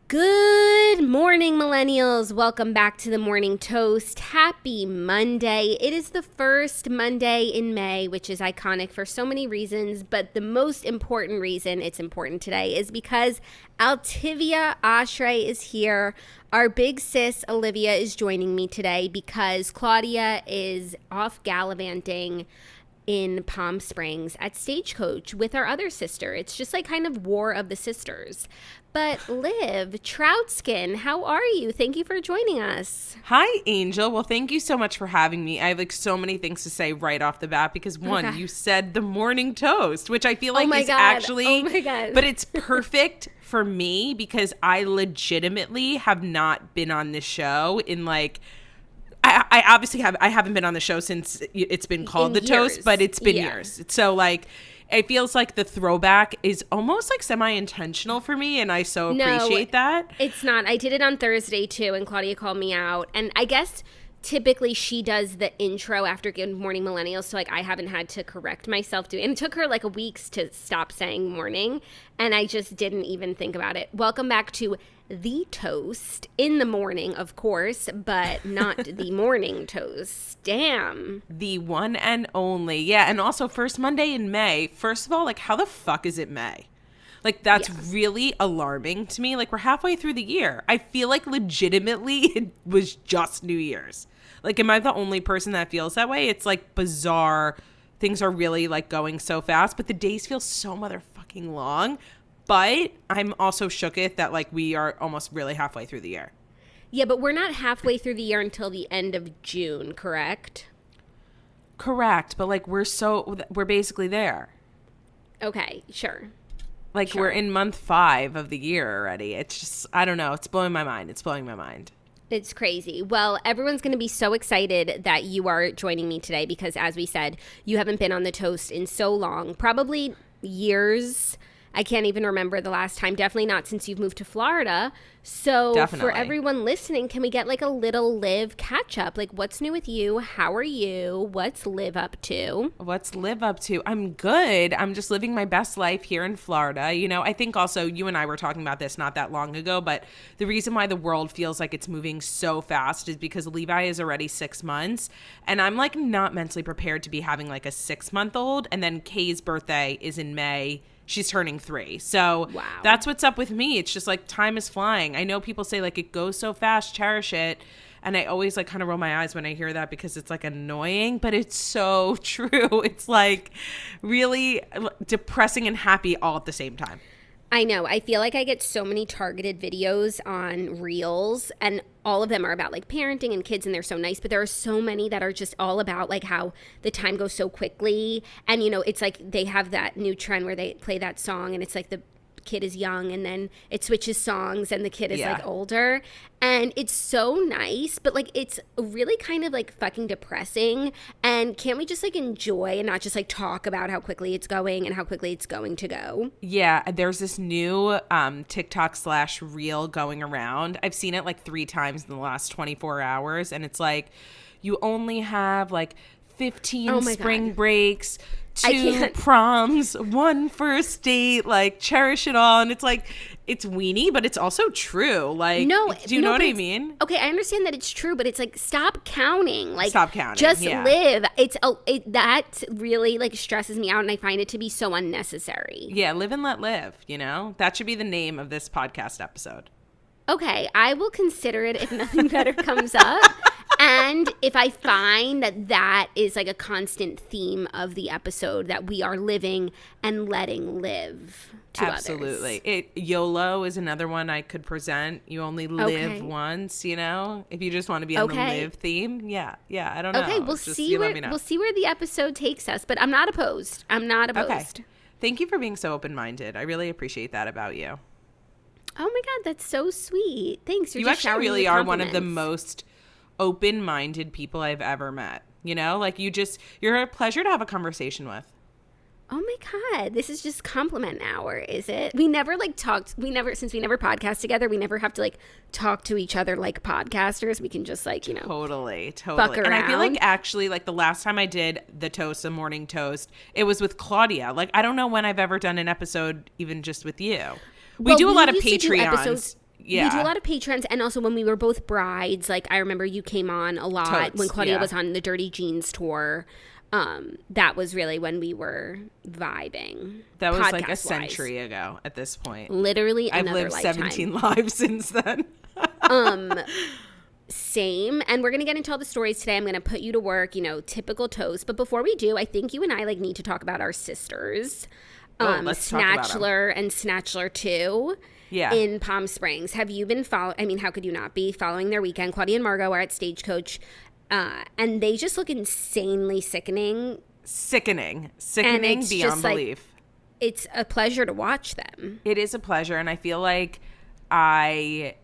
Good morning, millennials. Welcome back to the Morning Toast. Happy Monday. It is the first Monday in May, which is iconic for so many reasons, but the most important reason it's important today is because Olivia Oshry is here. Our big sis, Olivia, is joining me today because Claudia is off gallivanting in Palm Springs at Stagecoach with our other sister. It's just like kind of war of the sisters. But Liv, Troutskin, how are you? Thank you for joining us. Hi, Angel. Well, thank you so much for having me. I have like so many things to say right off the bat because one, you said the morning toast, which I feel like actually, but it's perfect for me because I legitimately have not been on this show in like, I obviously haven't been on the show since it's been called The Toast, but it's been years. So like, it feels like the throwback is almost like semi-intentional for me, and I so appreciate that. It's not. I did it on Thursday too, and Claudia called me out. And I guess typically she does the intro after Good Morning Millennials, so like I haven't had to correct myself doing it. And it took her like weeks to stop saying morning, and I just didn't even think about it. Welcome back to The Toast in the morning, of course, but not the morning toast. Damn. The one and only. Yeah, and also first Monday in May. First of all, like how the fuck is it May? Like that's really alarming to me. Like we're halfway through the year. I feel like legitimately it was just New Year's. Like am I the only person that feels that way? It's like bizarre. Things are really like going so fast, but the days feel so motherfucking long. But I'm also shooketh that like we are almost really halfway through the year. Yeah, but we're not halfway through the year until the end of June, correct? Correct, but like we're basically there. Okay, sure. Like we're in month 5 of the year already. It's just, I don't know. It's blowing my mind. It's crazy. Well, everyone's going to be so excited that you are joining me today because, as we said, you haven't been on The Toast in so long, probably years. I can't even remember the last time. Definitely not since you've moved to Florida. So for everyone listening, can we get like a little Liv catch up? Like what's new with you? How are you? What's Liv up to? I'm good. I'm just living my best life here in Florida. You know, I think also you and I were talking about this not that long ago, but the reason why the world feels like it's moving so fast is because Levi is already 6 months and I'm like not mentally prepared to be having like a 6-month-old. And then Kay's birthday is in May. She's turning 3. So That's what's up with me. It's just like time is flying. I know people say like it goes so fast, cherish it. And I always like kind of roll my eyes when I hear that because it's like annoying, but it's so true. It's like really depressing and happy all at the same time. I know. I feel like I get so many targeted videos on Reels and all of them are about like parenting and kids and they're so nice, but there are so many that are just all about like how the time goes so quickly. And, you know, it's like they have that new trend where they play that song and it's like the kid is young and then it switches songs and the kid is like older and it's so nice, but like it's really kind of like fucking depressing. And can't we just like enjoy and not just like talk about how quickly it's going and how quickly it's going to go? Yeah, there's this new TikTok/reel going around. I've seen it like 3 times in the last 24 hours and it's like you only have like 15 spring breaks, 2 proms, 1 first date, like cherish it all. And it's like, it's weenie, but it's also true. Like, do you know what I mean? Okay, I understand that it's true, but it's like, stop counting. Like, stop counting. Just live. That really like stresses me out and I find it to be so unnecessary. Yeah, live and let live, you know? That should be the name of this podcast episode. Okay, I will consider it if nothing better comes up. And if I find that is like a constant theme of the episode, that we are living and letting live to Absolutely. others. YOLO is another one I could present. You only live once, you know, if you just want to be on the live theme. Yeah, I don't know. Okay, we'll see where the episode takes us, but I'm not opposed. Okay. Thank you for being so open-minded. I really appreciate that about you. Oh my God, that's so sweet. Thanks. You actually really are one of the most open-minded people I've ever met. You know, like you're a pleasure to have a conversation with. Oh my God, this is just compliment hour, is it? We never like talked, since we never podcast together, we never have to like talk to each other like podcasters. We can just like, you know. Totally. Fuck around. And I feel like actually like the last time I did the morning toast, it was with Claudia. Like, I don't know when I've ever done an episode even just with you. We do a lot of Patreons. Yeah. We do a lot of patrons, and also when we were both brides, like I remember you came on a lot Totes, when Claudia yeah. was on the Dirty Jeans tour. That was really when we were vibing. That was like a podcast-wise. century ago at this point. Literally I've another lived lifetime. 17 lives since then. Same. And we're going to get into all the stories today. I'm going to put you to work, you know, typical toast. But before we do, I think you and I like need to talk about our sisters. Let's talk about 'em. Snatchler and Snatchler 2 Yeah. in Palm Springs. Have you been I mean, how could you not be following their weekend? Claudia and Margot are at Stagecoach. And they just look insanely sickening. Sickening it's beyond just, like, belief. It's a pleasure to watch them. It is a pleasure, and I feel like I,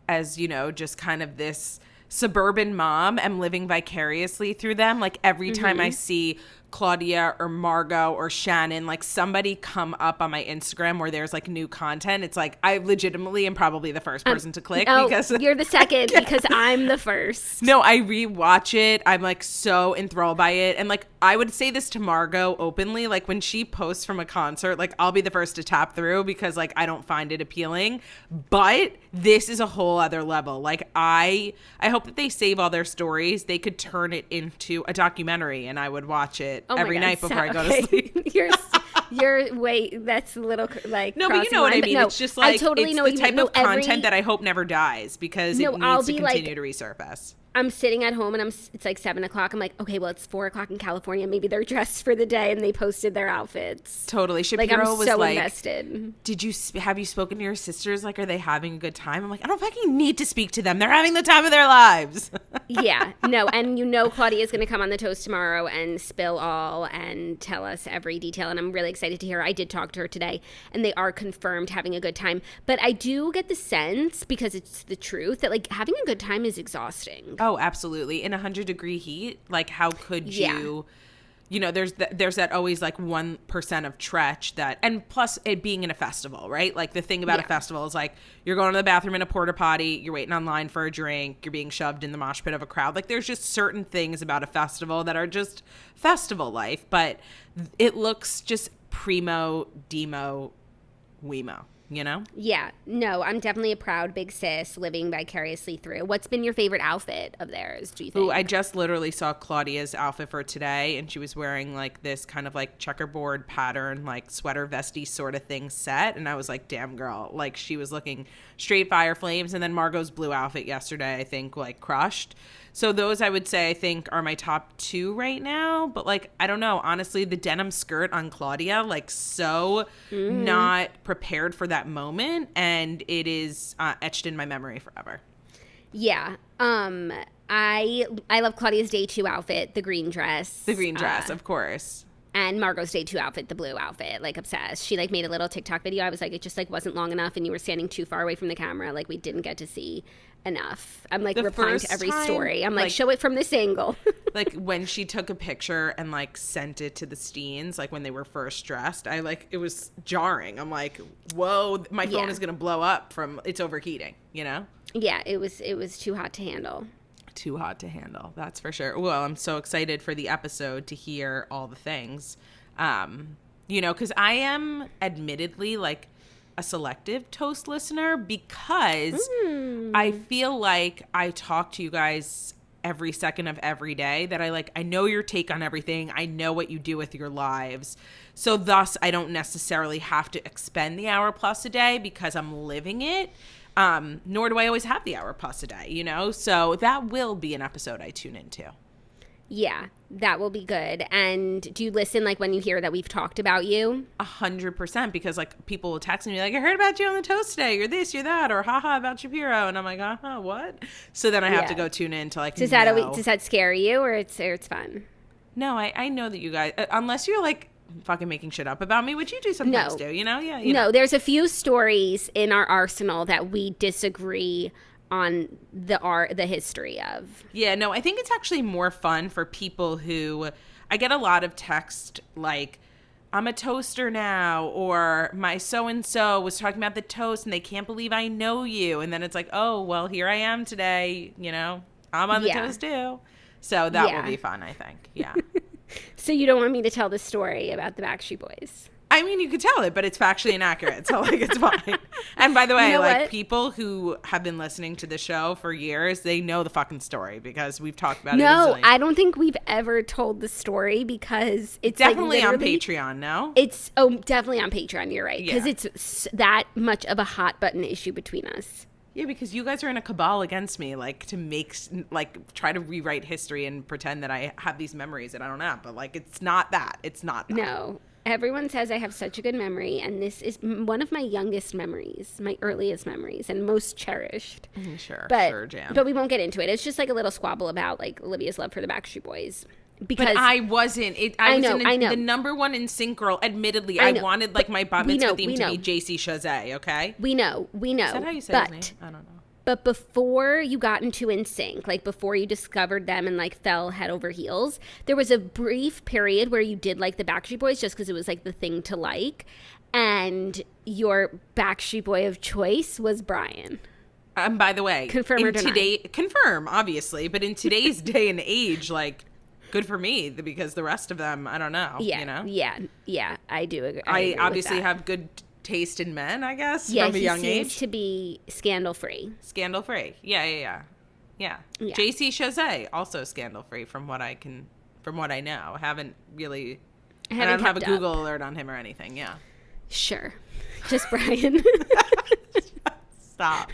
as you know, just kind of this suburban mom, am living vicariously through them. Like every time I see Claudia or Margot or Shannon, like somebody come up on my Instagram where there's like new content, it's like I legitimately am probably the first person to click because you're the second because I'm the first. No, I rewatch it. I'm like so enthralled by it. And like I would say this to Margot openly, like when she posts from a concert, like I'll be the first to tap through because like I don't find it appealing. But this is a whole other level. Like I hope that they save all their stories. They could turn it into a documentary and I would watch it every night before I go to sleep. That's a little like no, but you know what I mean. No, it's just like I totally it's know the what you type mean. of content that I hope never dies because it I'll needs to be continue like, to resurface. I'm sitting at home and it's like 7:00. I'm like, okay, well, it's 4:00 in California. Maybe they're dressed for the day and they posted their outfits. Totally. Shapiro like, I'm was so like, invested. have you spoken to your sisters? Like, are they having a good time? I'm like, I don't fucking need to speak to them. They're having the time of their lives. Yeah, no, and you know Claudia is going to come on the toast tomorrow and spill all and tell us every detail, and I'm really excited to hear. I did talk to her today, and they are confirmed having a good time. But I do get the sense, because it's the truth, that like having a good time is exhausting. Oh, absolutely. In 100-degree heat, like how could you... You know, there's that always like 1% of tretch that, and plus it being in a festival, right? Like the thing about a festival is like you're going to the bathroom in a porta potty, you're waiting online for a drink, you're being shoved in the mosh pit of a crowd. Like there's just certain things about a festival that are just festival life, but it looks just primo, demo, wemo. You know? Yeah. No, I'm definitely a proud big sis living vicariously through. What's been your favorite outfit of theirs, do you think? Ooh, I just literally saw Claudia's outfit for today, and she was wearing like this kind of like checkerboard pattern, like sweater vesty sort of thing set. And I was like, damn girl, like she was looking straight fire flames. And then Margot's blue outfit yesterday, I think like crushed. So those I would say I think are my top two right now. But like, I don't know, honestly, the denim skirt on Claudia, like so not prepared for that moment. And it is etched in my memory forever. Yeah. I love Claudia's day 2 outfit, the green dress. The green dress, of course. And Margot's day 2 outfit, the blue outfit, like obsessed. She like made a little TikTok video. I was like, it just like wasn't long enough and you were standing too far away from the camera. Like we didn't get to see enough. I'm like replying to every story. I'm like, show it from this angle. Like when she took a picture and like sent it to the Steens, like when they were first dressed, I like, it was jarring. I'm like, whoa, my phone is going to blow up from it's overheating, you know? Yeah, it was too hot to handle. Too hot to handle, that's for sure. Well, I'm so excited for the episode to hear all the things. You know, because I am admittedly like a selective Toast listener because I feel like I talk to you guys every second of every day, that I know your take on everything. I know what you do with your lives. So thus I don't necessarily have to expend the hour plus a day because I'm living it. Nor do I always have the hour plus a day, you know? So that will be an episode I tune into. Yeah, that will be good. And do you listen like when you hear that we've talked about you? 100%, because like people will text me like, I heard about you on the toast today. You're this, you're that, or haha about Shapiro. And I'm like, what? So then I have to go tune in to like, does that scare you or it's fun? No, I know that you guys, unless you're like fucking making shit up about me, which you do sometimes do, you know? Yeah. You know. There's a few stories in our arsenal that we disagree on the history of. Yeah, no, I think it's actually more fun for people who, I get a lot of text like, I'm a toaster now, or my so-and-so was talking about the toast and they can't believe I know you. And then it's like, oh, well, here I am today, you know, I'm on the toast too. So that will be fun, I think. Yeah. So you don't want me to tell the story about the Backstreet Boys? I mean, you could tell it, but it's factually inaccurate, so like it's fine. And by the way, You know like what? people who have been listening to the show for years, they know the fucking story because we've talked about it. No, Easily. I don't think we've ever told the story because it's Definitely like on literally- Patreon. No, It's definitely on Patreon. You're right, because Yeah. it's that much of a hot button issue between us. yeah, because you guys are in a cabal against me, like to try to rewrite history and pretend that I have these memories that I don't have, but like it's not that. It's not that. No, everyone says I have such a good memory, and this is one of my youngest memories, my earliest memories, and most cherished. Sure, But sure, Jan. but we won't get into it. It's just like a little squabble about like Olivia's love for the Backstreet Boys. Because But I wasn't. I know. The number one in sync girl. Admittedly, I I know, wanted but like my bat we mitzvah know, theme we to know. be JC Chazé. Okay, we know. is that how you say but, his name? I don't know. But before you got into NSYNC, like before you discovered them and like fell head over heels, there was a brief period where you did like the Backstreet Boys just because it was like the thing to like. And your Backstreet Boy of choice was Brian. By the way, Confirm or deny? Confirm, obviously, but in today's day and age, like, good for me because the rest of them, I don't know. Yeah, you know, yeah, I do agree. I agree with obviously that. have good taste in men, I guess, Yeah, from a he young seems age. to be scandal free. Scandal free. Yeah. JC Chazé also scandal free from what I know. I haven't really. I don't have a kept up. Google alert on him or anything. Yeah. Sure, just Brian. Stop.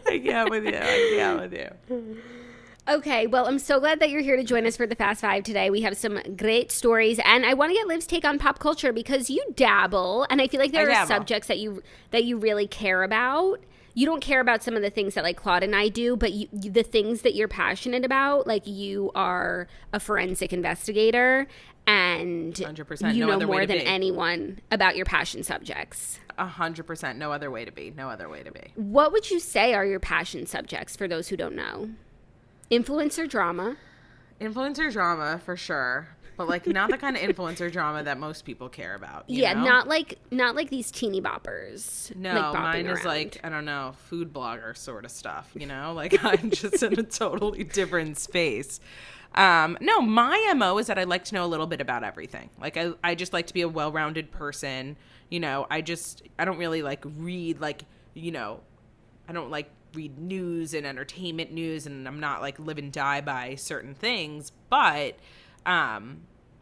I can't with you. Okay, well, I'm so glad that you're here to join us for the Fast Five today. We have some great stories, and I want to get Liv's take on pop culture because you dabble, and I feel like there are subjects that you really care about. You don't care about some of the things that like Claude and I do, but the things that you're passionate about, like you are a forensic investigator, and 100%, you no know other way more to than be. anyone about your passion subjects. 100%. No other way to be. No other way to be. What would you say are your passion subjects for those who don't know? Influencer drama. Influencer drama for sure, but like not the kind of influencer drama that most people care about. You Yeah, know? not like these teeny boppers. No, like bopping mine is around. like, I don't know, food blogger sort of stuff, you know? Like I'm just in a totally different space. No, my MO is that I like to know a little bit about everything. Like I just like to be a well-rounded person. You know, I don't really like read like, you know, I don't like read news and entertainment news, and I'm not like live and die by certain things, but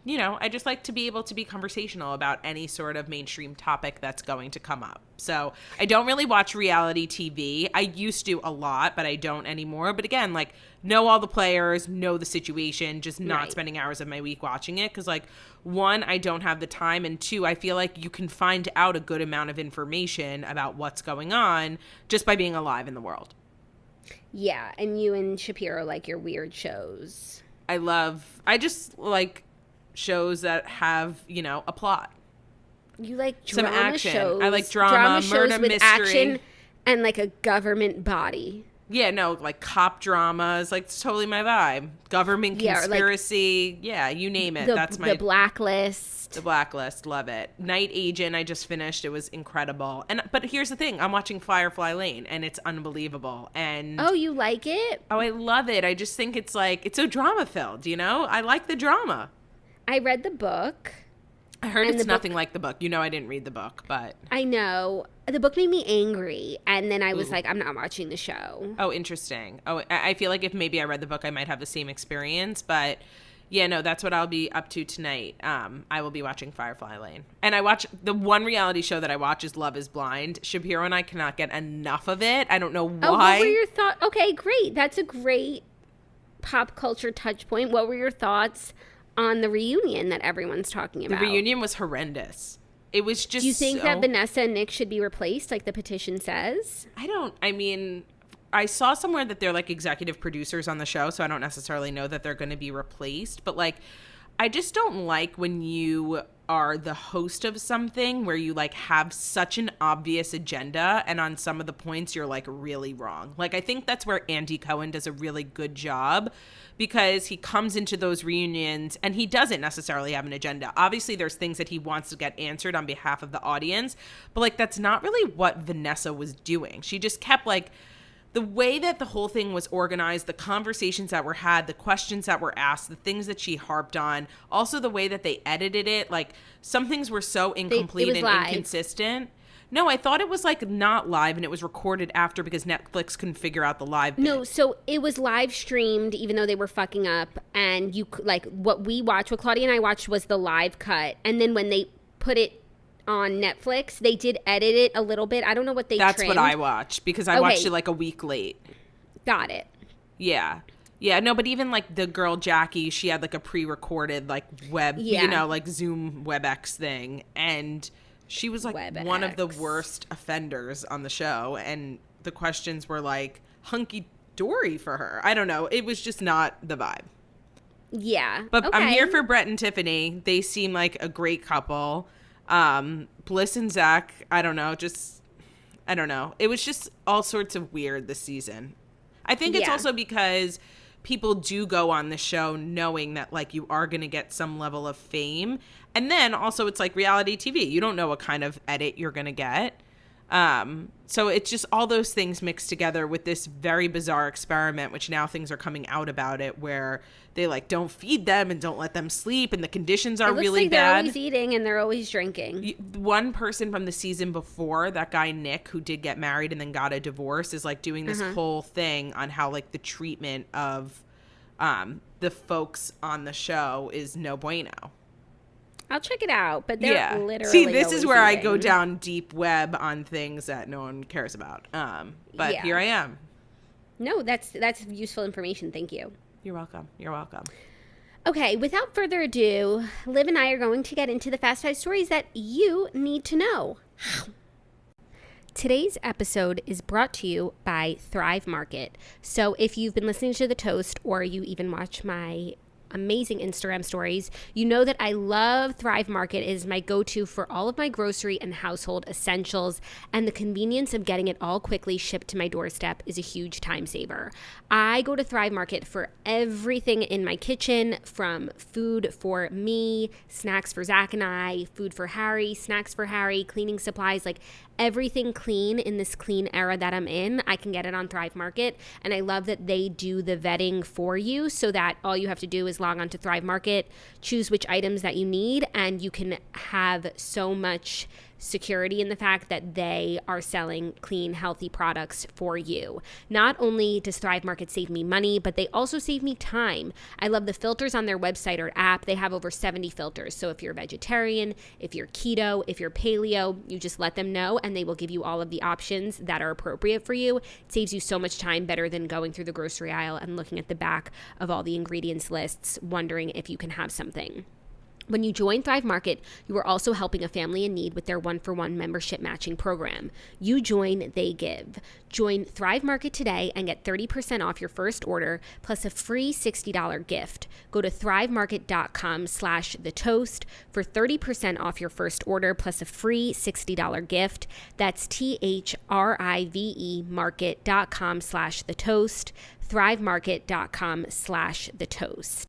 you know, I just like to be able to be conversational about any sort of mainstream topic that's going to come up. So I don't really watch reality TV. I used to a lot, but I don't anymore. But again, like know all the players, know the situation, just not Right. spending hours of my week watching it. Cause like one, I don't have the time. And two, I feel like you can find out a good amount of information about what's going on just by being alive in the world. Yeah, and you and Shapiro like your weird shows. I just like shows that have, you know, a plot. You like Some drama action. shows. I like drama, shows murder, with mystery. action and like a government body. Yeah, no, like cop dramas, like it's totally my vibe. Government Yeah, or, like, conspiracy, yeah, you name it. That's my the Blacklist. The Blacklist, love it. Night Agent, I just finished. It was incredible. But here's the thing, I'm watching Firefly Lane, and it's unbelievable. And Oh, you like it? oh, I love it. I just think it's like it's so drama filled. You know, I like the drama. I read the book. I heard And it's the book- nothing like the book. You know, I didn't read the book, but I know. The book made me angry, and then I was like, I'm not watching the show. oh, interesting. Oh, I feel like if maybe I read the book, I might have the same experience. But yeah, no, that's what I'll be up to tonight. I will be watching Firefly Lane. And I watch the one reality show that I watch is Love is Blind. Shapiro and I cannot get enough of it. I don't know why. Oh, what were your thoughts? Okay, great. That's a great pop culture touch point. What were your thoughts on the reunion that everyone's talking The about? reunion was horrendous. It was just Do you think so... that Vanessa and Nick should be replaced, like the petition says? I mean, I saw somewhere that they're like executive producers on the show, so I don't necessarily know that they're going to be replaced. But like, I just don't like when you are the host of something where you like have such an obvious agenda and on some of the points you're like really wrong. Like, I think that's where Andy Cohen does a really good job because he comes into those reunions and he doesn't necessarily have an agenda. Obviously, there's things that he wants to get answered on behalf of the audience, but like that's not really what Vanessa was doing. She just kept like the way that the whole thing was organized, the conversations that were had, the questions that were asked, the things that she harped on, also the way that they edited it, like some things were so incomplete and live. Inconsistent. No, I thought it was like not live and it was recorded after because Netflix couldn't figure out the live bit. No, so it was live streamed even though they were fucking up, and you like what Claudia and I watched was the live cut, and then when they put it on Netflix, they did edit it a little bit. I don't know what they That's trimmed. what I watched because I watched it like a week late. Got it. Yeah. Yeah, no, but even like the girl Jackie, she had like a pre-recorded like web, like Zoom WebEx thing, and she was like WebEx. One of the worst offenders on the show, and the questions were like hunky-dory for her. I don't know. It was just not the vibe. Yeah. But okay. I'm here for Brett and Tiffany. They seem like a great couple. Bliss and Zach, I don't know. It was just all sorts of weird this season. I think it's also because people do go on the show knowing that like you are going to get some level of fame. And then also it's like reality TV. You don't know what kind of edit you're going to get. So it's just all those things mixed together with this very bizarre experiment, which now things are coming out about it, where they like don't feed them and don't let them sleep, and the conditions are really like bad. They're always eating and they're always drinking. One person from the season before, that guy Nick, who did get married and then got a divorce, is like doing this whole thing on how like the treatment of the folks on the show is no bueno. I'll check it out, but they're literally See, this is where eating. I go down deep web on things that no one cares about. But here I am. No, that's useful information. Thank you. You're welcome. You're welcome. Okay, without further ado, Liv and I are going to get into the Fast 5 stories that you need to know. Today's episode is brought to you by Thrive Market. So if you've been listening to The Toast, or you even watch my amazing Instagram stories, you know that I love Thrive Market. It is my go-to for all of my grocery and household essentials, and the convenience of getting it all quickly shipped to my doorstep is a huge time saver. I go to Thrive Market for everything in my kitchen, from food for me, snacks for Zach and I, food for Harry, snacks for Harry, cleaning supplies, like everything clean in this clean era that I'm in. I can get it on Thrive Market, and I love that they do the vetting for you, so that all you have to do is log on to Thrive Market, choose which items that you need, and you can have so much security in the fact that they are selling clean, healthy products for you. Not only does Thrive Market save me money, but they also save me time. I love the filters on their website or app. They have over 70 filters. So if you're vegetarian, if you're keto, if you're paleo, you just let them know and they will give you all of the options that are appropriate for you. It saves you so much time, better than going through the grocery aisle and looking at the back of all the ingredients lists, wondering if you can have something. When you join Thrive Market, you are also helping a family in need with their 1-for-1 membership matching program. You join, they give. Join Thrive Market today and get 30% off your first order plus a free $60 gift. Go to thrivemarket.com/thetoast for 30% off your first order plus a free $60 gift. That's THRIVE market.com/thetoast, thrivemarket.com/thetoast.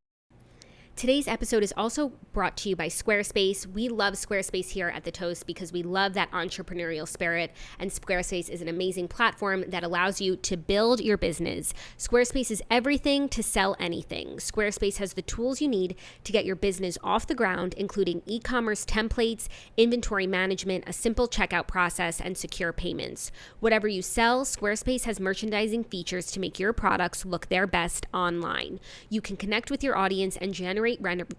Today's episode is also brought to you by Squarespace. We love Squarespace here at The Toast because we love that entrepreneurial spirit, and Squarespace is an amazing platform that allows you to build your business. Squarespace is everything to sell anything. Squarespace has the tools you need to get your business off the ground, including e-commerce templates, inventory management, a simple checkout process, and secure payments. Whatever you sell, Squarespace has merchandising features to make your products look their best online. You can connect with your audience and generate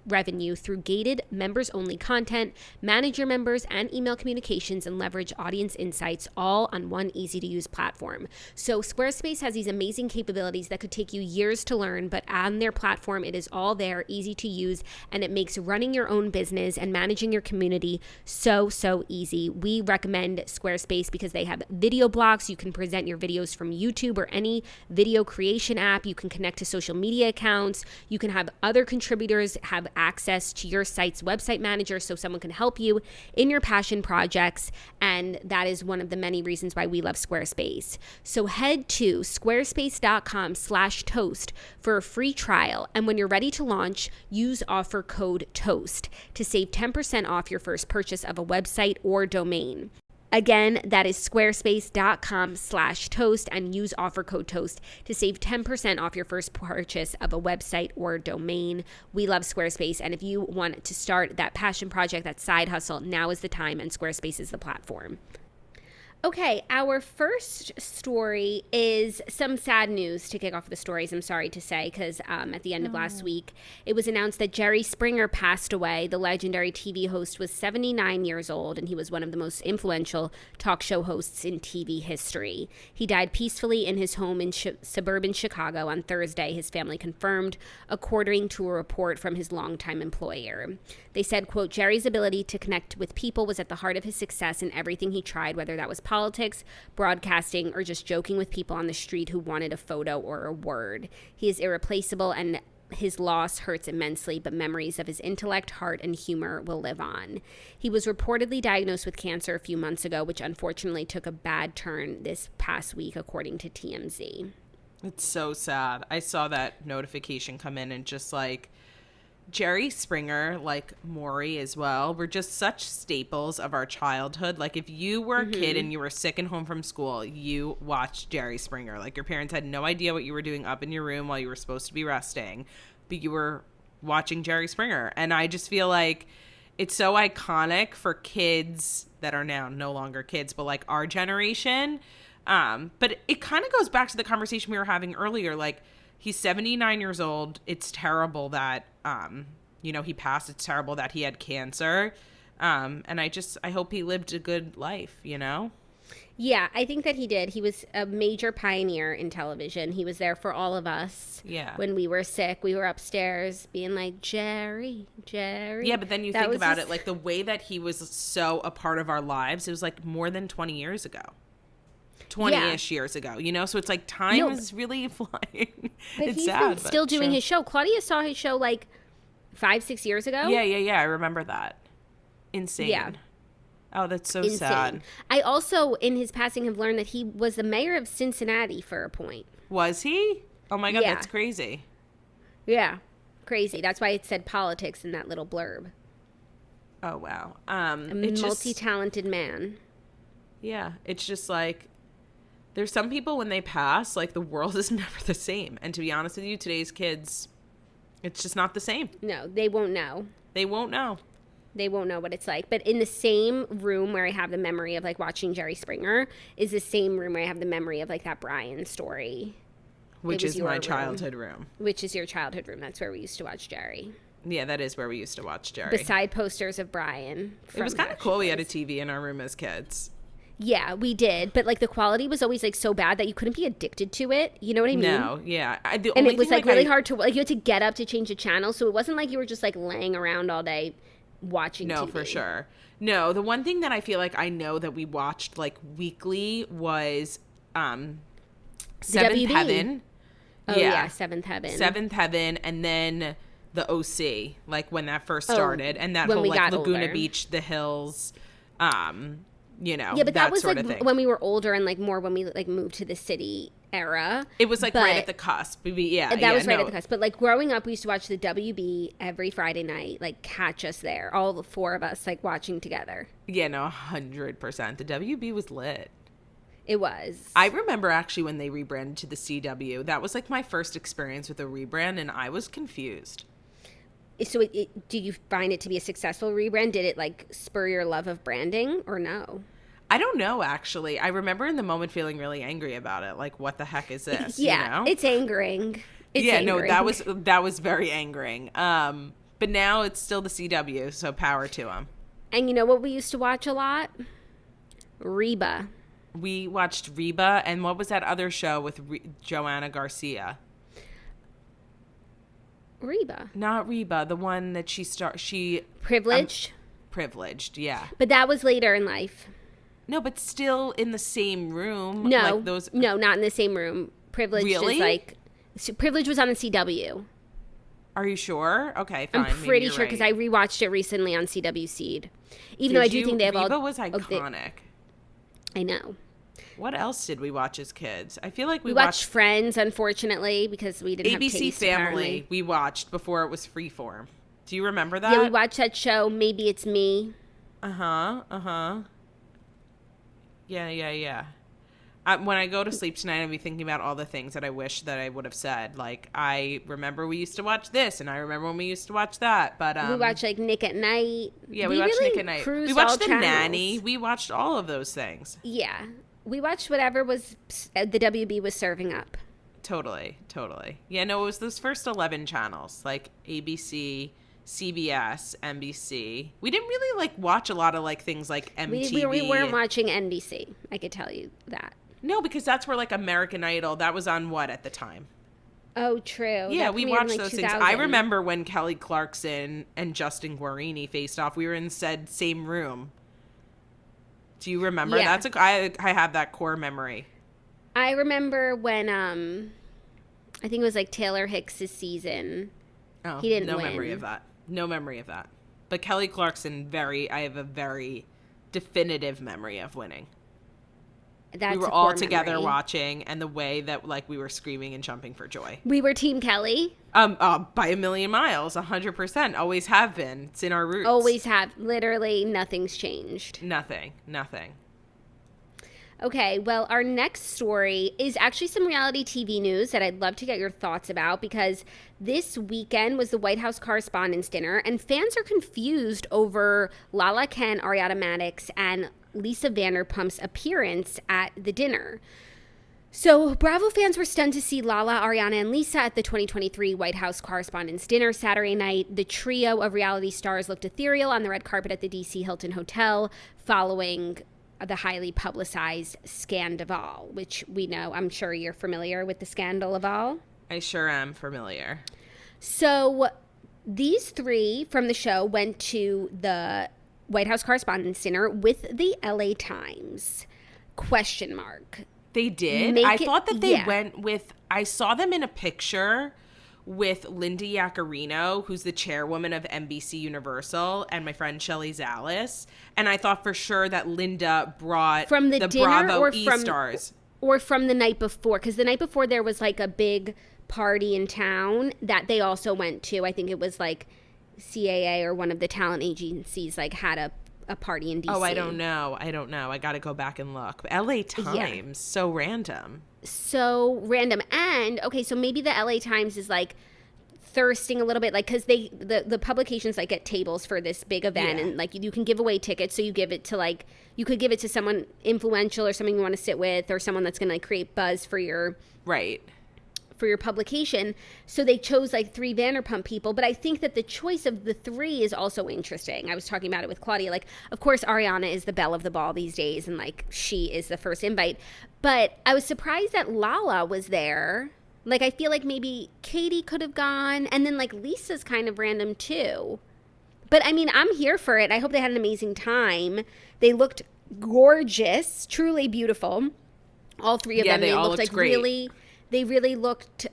revenue through gated members-only content, manage your members and email communications, and leverage audience insights, all on one easy-to-use platform. So Squarespace has these amazing capabilities that could take you years to learn, but on their platform, it is all there, easy to use, and it makes running your own business and managing your community so easy. We recommend Squarespace because they have video blocks. You can present your videos from YouTube or any video creation app. You can connect to social media accounts. You can have other contributors have access to your site's website manager so someone can help you in your passion projects, and that is one of the many reasons why we love Squarespace. So head to squarespace.com/toast for a free trial, and when you're ready to launch, use offer code TOAST to save 10% off your first purchase of a website or domain. Again, that is squarespace.com/toast and use offer code TOAST to save 10% off your first purchase of a website or domain. We love Squarespace, and if you want to start that passion project, that side hustle, now is the time, and Squarespace is the platform. Okay, our first story is some sad news to kick off the stories, I'm sorry to say, because at the end of last week, it was announced that Jerry Springer passed away. The legendary TV host was 79 years old, and he was one of the most influential talk show hosts in TV history. He died peacefully in his home in suburban Chicago on Thursday, his family confirmed, according to a report from his longtime employer. They said, quote, Jerry's ability to connect with people was at the heart of his success in everything he tried, whether that was politics, broadcasting, or just joking with people on the street who wanted a photo or a word. He is irreplaceable, and his loss hurts immensely, but memories of his intellect, heart, and humor will live on. He was reportedly diagnosed with cancer a few months ago, which unfortunately took a bad turn this past week, according to TMZ. It's so sad. I saw that notification come in, and just like Jerry Springer, like Maury as well, were just such staples of our childhood. Like, if you were a kid and you were sick and home from school, you watched Jerry Springer. Like, your parents had no idea what you were doing up in your room while you were supposed to be resting, but you were watching Jerry Springer. And I just feel like it's so iconic for kids that are now no longer kids, but like our generation. But it kind of goes back to the conversation we were having earlier. Like, he's 79 years old. It's terrible that, he passed. It's terrible that he had cancer. And I hope he lived a good life, Yeah, I think that he did. He was a major pioneer in television. He was there for all of us. Yeah. When we were sick, we were upstairs being like, Jerry. Yeah, but then you think about it, like the way that he was so a part of our lives, it was like more than 20 years ago. 20-ish years ago, so it's like time is really flying. But it's he's sad, been still doing his show. Claudia saw his show like 5-6 years ago. Yeah. I remember that. Insane. Yeah. Oh, that's so sad. I also, in his passing, have learned that he was the mayor of Cincinnati for a point. Was he? Oh my God, that's crazy. Yeah, crazy. That's why it said politics in that little blurb. Oh, wow. A multi-talented man. Yeah, it's just like, there's some people when they pass, like the world is never the same. And to be honest with you, today's kids, it's just not the same. No, they won't know. They won't know. They won't know what it's like. But in the same room where I have the memory of like watching Jerry Springer is the same room where I have the memory of like that Brian story. Which is my childhood room. Which is your childhood room. That's where we used to watch Jerry. Yeah, that is where we used to watch Jerry. Beside posters of Brian. It was kind of cool. We had a TV in our room as kids. Yeah, we did. But like the quality was always like so bad that you couldn't be addicted to it. You know what I mean? No, yeah. And it was like really hard to, like you had to get up to change the channel. So it wasn't like you were just like laying around all day watching TV. No, for sure. No, the one thing that I feel like I know that we watched like weekly was Seventh Heaven. Oh yeah, Seventh Heaven. Seventh Heaven, and then the OC, like when that first started, and that whole like Laguna older. Beach, The Hills, yeah, but that was like thing. when we were older and like more when we like moved to the city era. It was like right at the cusp. That was right at the cusp. But like growing up, we used to watch the WB every Friday night, like catch us there, all the four of us like watching together. Yeah, no, 100%. The WB was lit. It was. I remember actually when they rebranded to the CW. That was like my first experience with a rebrand, and I was confused. So do you find it to be a successful rebrand? Did it like spur your love of branding or no? I don't know, actually. I remember in the moment feeling really angry about it. Like, what the heck is this? Yeah, it's angering. No, that was very angering. But now it's still the CW, so power to them. And you know what we used to watch a lot? Reba. We watched Reba, and what was that other show with Joanna Garcia? Reba. Not Reba, the one that she Privileged? Privileged, yeah. But that was later in life. No, but still in the same room. No, like those... no, not in the same room. Privileged really? is like... Privileged was on the CW. Are you sure? Okay, fine. I'm pretty sure because I rewatched it recently on CW Seed. Even though I do think they have all... Reba was iconic. I know. What else did we watch as kids? I feel like we watched Friends, unfortunately, because we didn't have taste, ABC Family. Apparently. We watched before it was Freeform. Do you remember that? Yeah, we watched that show, Maybe It's Me. Uh-huh. Yeah. When I go to sleep tonight, I'll be thinking about all the things that I wish that I would have said. Like, I remember we used to watch this, and I remember when we used to watch that. But we watched like Nick at Night. Yeah, we watched really Nick at Night. We cruised watched all The channels. Nanny. We watched all of those things. Yeah, we watched whatever was the WB was serving up. Totally. Yeah, no, it was those first 11 channels, like ABC, CBS, NBC. We didn't really like watch a lot of like things like MTV. We weren't watching NBC. I could tell you that. No, because that's where like American Idol, that was on what at the time? Oh, true. Yeah, we watched those 2000. things. I remember when Kelly Clarkson and Justin Guarini faced off. We were in said same room. Do you remember? Yeah. I have that core memory. I remember when I think it was like Taylor Hicks's season. Oh, he didn't no win. memory of that. No memory of that. But Kelly Clarkson, I have a very definitive memory of winning. That's we were a all core together memory. watching, and the way that like we were screaming and jumping for joy. We were Team Kelly. By a million miles, 100%. Always have been. It's in our roots. Always have. Literally, nothing's changed. Nothing. Okay, well, our next story is actually some reality TV news that I'd love to get your thoughts about, because this weekend was the White House Correspondents' Dinner, and fans are confused over Lala Kent, Ariana Madix, and Lisa Vanderpump's appearance at the dinner. So, Bravo fans were stunned to see Lala, Ariana, and Lisa at the 2023 White House Correspondents' Dinner Saturday night. The trio of reality stars looked ethereal on the red carpet at the D.C. Hilton Hotel following the highly publicized Scandival, which we know, I'm sure you're familiar with the Scandival. I sure am familiar. So these three from the show went to the White House Correspondents' Dinner with the LA Times. ? They did? I thought that they went with, I saw them in a picture with Linda Yaccarino, who's the chairwoman of NBC Universal, and my friend Shelley Zallis. And I thought for sure that Linda brought from the dinner Bravo or E-Stars. Or from the night before, because the night before there was like a big party in town that they also went to. I think it was like CAA or one of the talent agencies like had a party in DC. Oh, I don't know. I got to go back and look. LA Times, so random. And okay, so maybe the LA Times is like thirsting a little bit, like, because the publications like get tables for this big event, and like you can give away tickets, so you give it to like, you could give it to someone influential or someone you want to sit with, or someone that's gonna like create buzz for your publication. So they chose like 3 Vanderpump people, but I think that the choice of the 3 is also interesting. I was talking about it with Claudia. Like, of course, Ariana is the belle of the ball these days, and like she is the first invite. But I was surprised that Lala was there. Like, I feel like maybe Katie could have gone, and then like Lisa's kind of random too. But I mean, I'm here for it. I hope they had an amazing time. They looked gorgeous, truly beautiful. All 3 of them. They all looked like great. They really looked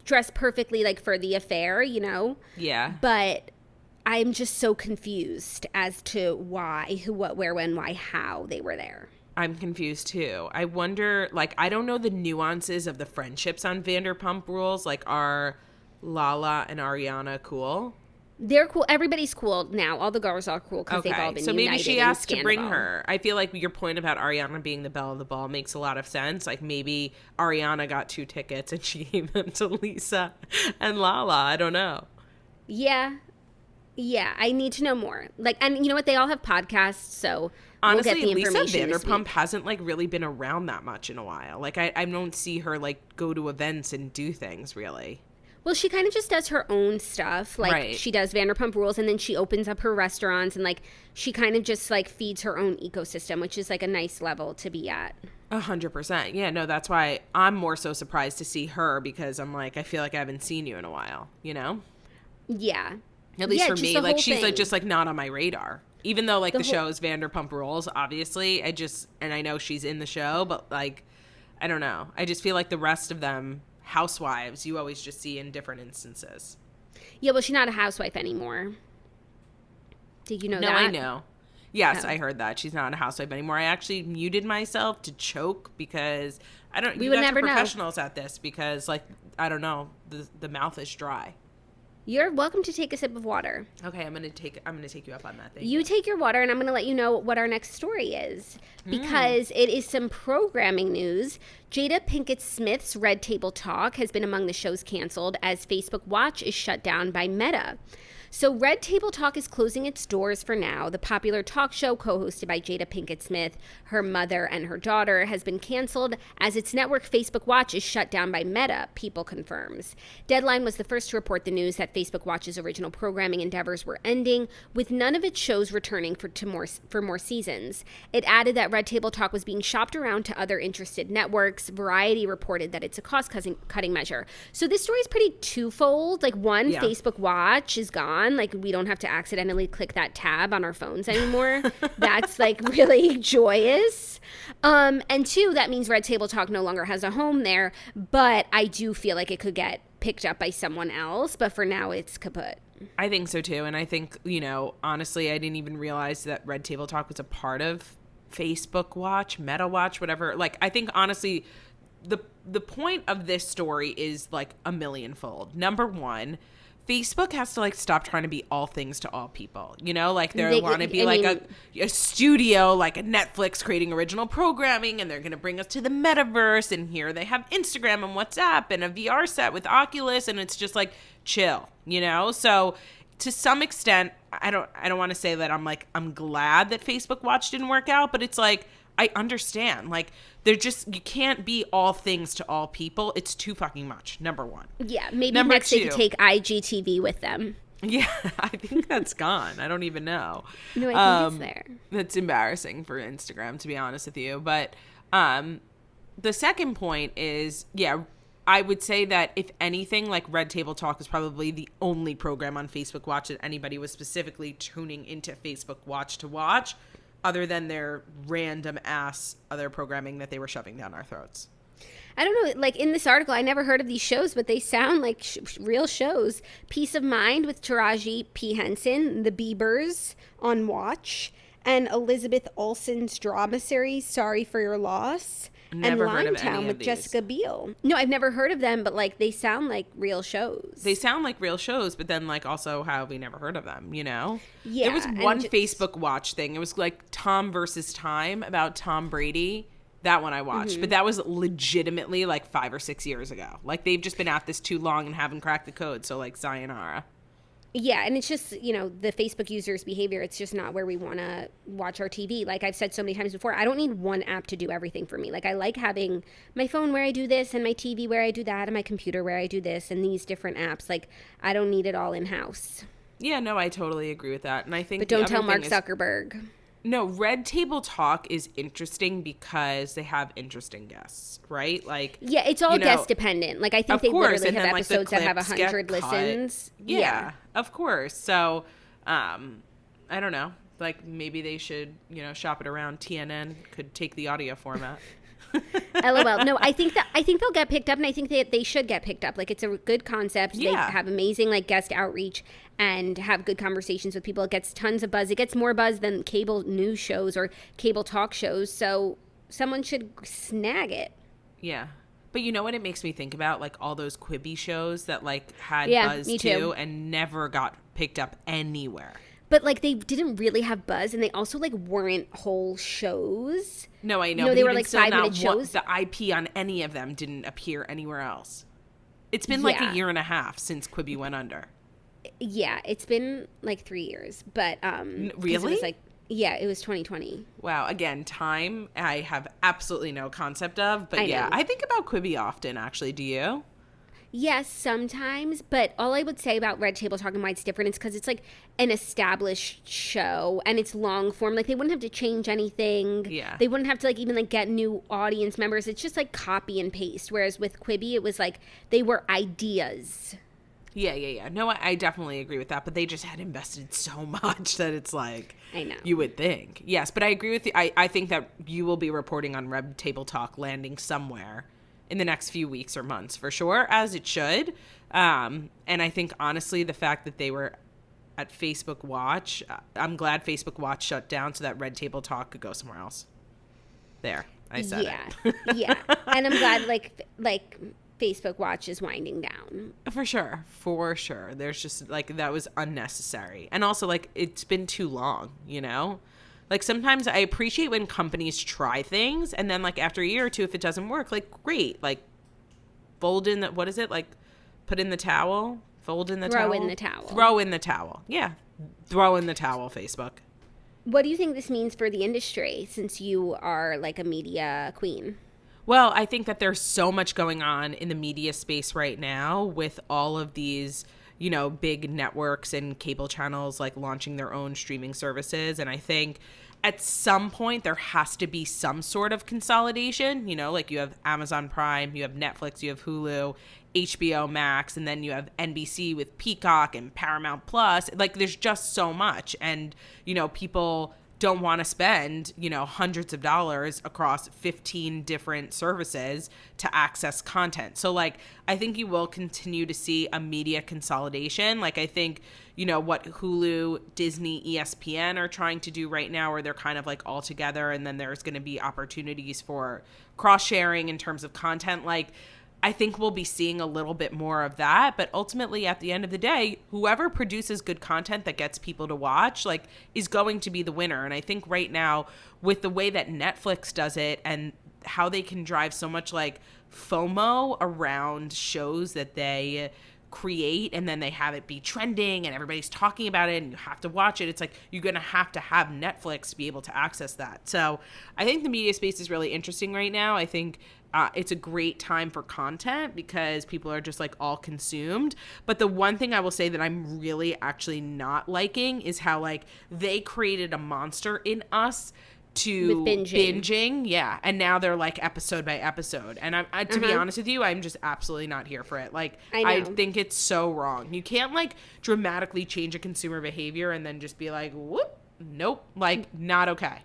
dressed perfectly, like, for the affair, you know? Yeah. But I'm just so confused as to why, who, what, where, when, why, how they were there. I'm confused, too. I wonder, like, I don't know the nuances of the friendships on Vanderpump Rules. Like, are Lala and Ariana cool? They're cool. Everybody's cool now. All the girls are cool because they've all been united. So maybe she asked to bring Scandival. her. I feel like your point about Ariana being the belle of the ball makes a lot of sense. Like, maybe Ariana got 2 tickets and she gave them to Lisa and Lala. I don't know. Yeah. I need to know more. Like, and you know what? They all have podcasts, so honestly, we'll get the information Lisa this Vanderpump week. hasn't like really been around that much in a while. Like, I don't see her like go to events and do things really. Well, she kind of just does her own stuff. Like, Right. She does Vanderpump Rules, and then she opens up her restaurants, and, like, she kind of just, like, feeds her own ecosystem, which is, like, a nice level to be at. 100%. Yeah, no, that's why I'm more so surprised to see her, because I'm like, I feel like I haven't seen you in a while, you know? Yeah. At least for just me, the like, whole she's thing. like just like not on my radar. Even though like the show is Vanderpump Rules, obviously, and I know she's in the show, but like, I don't know. I just feel like the rest of them, housewives, you always just see in different instances. Yeah, well, she's not a housewife anymore. Did you know that? No, I know. Yes, Oh. I heard that. She's not a housewife anymore. I actually muted myself to choke because I don't. We You would guys never are know. professionals at this because, like, I don't know. The mouth is dry. You're welcome to take a sip of water. Okay, I'm gonna take you up on that thing. You take your water, and I'm gonna let you know what our next story is, because it is some programming news. Jada Pinkett Smith's Red Table Talk has been among the shows canceled as Facebook Watch is shut down by Meta. So Red Table Talk is closing its doors for now. The popular talk show, co-hosted by Jada Pinkett Smith, her mother, and her daughter, has been canceled as its network Facebook Watch is shut down by Meta, People confirms. Deadline was the first to report the news that Facebook Watch's original programming endeavors were ending, with none of its shows returning for more seasons. It added that Red Table Talk was being shopped around to other interested networks. Variety reported that it's a cost-cutting measure. So this story is pretty twofold. Like, one, Facebook Watch is gone. Like, we don't have to accidentally click that tab on our phones anymore. That's like really joyous. And two, that means Red Table Talk no longer has a home there, but I do feel like it could get picked up by someone else, but for now it's kaput. I think so too. And I think, honestly, I didn't even realize that Red Table Talk was a part of Facebook Watch, Meta Watch, whatever. Like, I think honestly, the point of this story is like a millionfold. Number one, Facebook has to stop trying to be all things to all people. Like they want to be a studio, like a Netflix creating original programming, and they're going to bring us to the metaverse. And here they have Instagram and WhatsApp and a VR set with Oculus, and it's just like chill, So to some extent, I don't want to say that I'm glad that Facebook Watch didn't work out, but it's like I understand. Like, you can't be all things to all people. It's too fucking much, number one. Yeah, maybe next they could take IGTV with them. Yeah, I think that's gone. I don't even know. No, I think it's there. That's embarrassing for Instagram, to be honest with you. But the second point is, I would say that if anything, like Red Table Talk is probably the only program on Facebook Watch that anybody was specifically tuning into Facebook Watch to watch, other than their random ass other programming that they were shoving down our throats. I don't know, like in this article, I never heard of these shows, but they sound like real shows. Peace of Mind with Taraji P. Henson, The Biebers on Watch, and Elizabeth Olsen's drama series, Sorry for Your Loss. Never and heard of Limetown any with of these. Jessica Biel. No, I've never heard of them, but they sound like real shows. They sound like real shows, but then also how have we never heard of them, Yeah. There was one Facebook Watch thing. It was like Tom versus Time about Tom Brady. That one I watched, but that was legitimately 5 or 6 years ago. Like, they've just been at this too long and haven't cracked the code. So sayonara. Yeah, and it's just, the Facebook users' behavior. It's just not where we want to watch our TV. Like I've said so many times before, I don't need one app to do everything for me. Like, I like having my phone where I do this and my TV where I do that and my computer where I do this and these different apps. Like, I don't need it all in-house. Yeah, no, I totally agree with that. And I think But don't tell Mark Zuckerberg. No, Red Table Talk is interesting because they have interesting guests, right? Yeah, it's all guest dependent. Like, I think they literally have episodes that have 100 listens. Yeah, of course. So, I don't know. Maybe they should, shop it around. TNN could take the audio format. LOL. No, I think they'll get picked up, and I think that they should get picked up. It's a good concept. Yeah. They have amazing guest outreach and have good conversations with people. It gets tons of buzz. It gets more buzz than cable news shows or cable talk shows. So someone should snag it. Yeah. But you know what it makes me think about? All those Quibi shows that had buzz me too, and never got picked up anywhere. But they didn't really have buzz, and they also weren't whole shows. No, I know. They were 5-minute shows. The IP on any of them didn't appear anywhere else. It's been a year and a half since Quibi went under. Yeah, it's been 3 years, but really? It was it was 2020. Wow. Again, time I have absolutely no concept of, but I think about Quibi often. Actually, do you? Yes, sometimes, but all I would say about Red Table Talk and why it's different is because it's an established show and it's long form. They wouldn't have to change anything. Yeah. They wouldn't have to even get new audience members. It's just copy and paste. Whereas with Quibi, it was they were ideas. Yeah. No, I definitely agree with that, but they just had invested so much that it's I know. You would think. Yes, but I agree with you. I think that you will be reporting on Red Table Talk landing somewhere in the next few weeks or months, for sure, as it should. And I think, honestly, the fact that they were at Facebook Watch, I'm glad Facebook Watch shut down so that Red Table Talk could go somewhere else. There, I said it. Yeah. And I'm glad, Facebook Watch is winding down. For sure. There's just like, that was unnecessary. And also like, it's been too long, you know? Like sometimes I appreciate when companies try things and then like after a year or two, if it doesn't work, like great, like fold in the, what is it? Like put in the towel, fold in the towel. Throw in the towel. Throw in the towel. Yeah. Throw in the towel, Facebook. What do you think this means for the industry since you are like a media queen? Well, I think that there's so much going on in the media space right now with all of these, you know, big networks and cable channels like launching their own streaming services. And I think at some point there has to be some sort of consolidation. You know, like you have Amazon Prime, you have Netflix, you have Hulu, HBO Max, and then you have NBC with Peacock and Paramount Plus. Like there's just so much. And, you know, people don't want to spend, you know, hundreds of dollars across 15 different services to access content. So like, I think you will continue to see a media consolidation. Like I think, you know, what Hulu, Disney, ESPN are trying to do right now, where they're kind of like all together, and then there's going to be opportunities for cross sharing in terms of content. Like, I think we'll be seeing a little bit more of that. But ultimately, at the end of the day, whoever produces good content that gets people to watch, like, is going to be the winner. And I think right now, with the way that Netflix does it and how they can drive so much, like, FOMO around shows that they create, and then they have it be trending and everybody's talking about it and you have to watch it. It's like, you're going to have Netflix to be able to access that. So I think the media space is really interesting right now. I think it's a great time for content because people are just like all consumed. But the one thing I will say that I'm really actually not liking is how like they created a monster in us to binging. Yeah. And now they're like episode by episode. And to be honest with you, I'm just absolutely not here for it. Like, I think it's so wrong. You can't like dramatically change a consumer behavior and then just be like, whoop, nope, like not okay.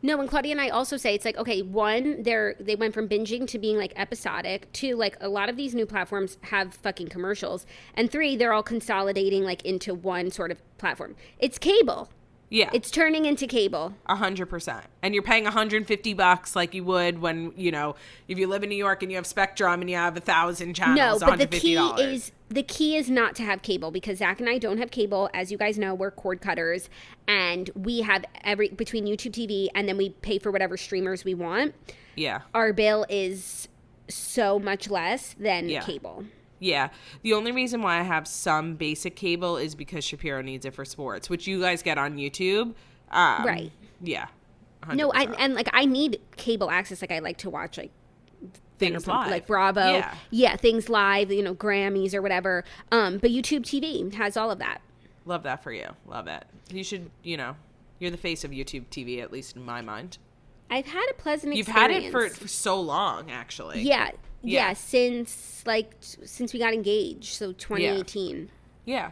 No, and Claudia and I also say it's like, okay, one, they went from binging to being like episodic. Two, like a lot of these new platforms have fucking commercials. And three, they're all consolidating like into one sort of platform. It's cable. Yeah. It's turning into cable. 100%. And you're paying $150 like you would when, you know, if you live in New York and you have Spectrum and you have 1,000 channels, no, but $150. the key is not to have cable, because Zach and I don't have cable. As you guys know, we're cord cutters, and we have between YouTube TV and then we pay for whatever streamers we want. Yeah. Our bill is so much less than cable. Yeah. The only reason why I have some basic cable is because Shapiro needs it for sports, which you guys get on YouTube. Right. Yeah. 100%. No, I need cable access. Like I like to watch like things live, like Bravo. Yeah, things live, you know, Grammys or whatever. But YouTube TV has all of that. Love that for you. Love it. You should, you know, you're the face of YouTube TV, at least in my mind. I've had a pleasant experience. You've had it for so long, actually. Yeah, since we got engaged, so 2018. Yeah.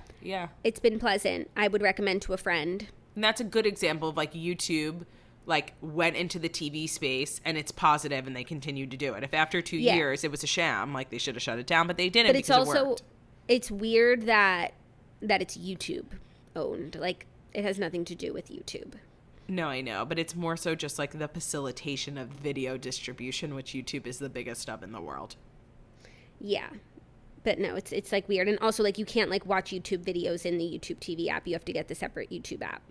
It's been pleasant. I would recommend to a friend. And that's a good example of like YouTube like went into the TV space and it's positive and they continued to do it. If after 2 years it was a sham, like they should have shut it down, but they didn't. But it's also it's weird that it's YouTube owned. Like it has nothing to do with YouTube. No, I know, but it's more so just like the facilitation of video distribution, which YouTube is the biggest of in the world. Yeah. But no, it's like weird. And also like you can't like watch YouTube videos in the YouTube TV app. You have to get the separate YouTube app.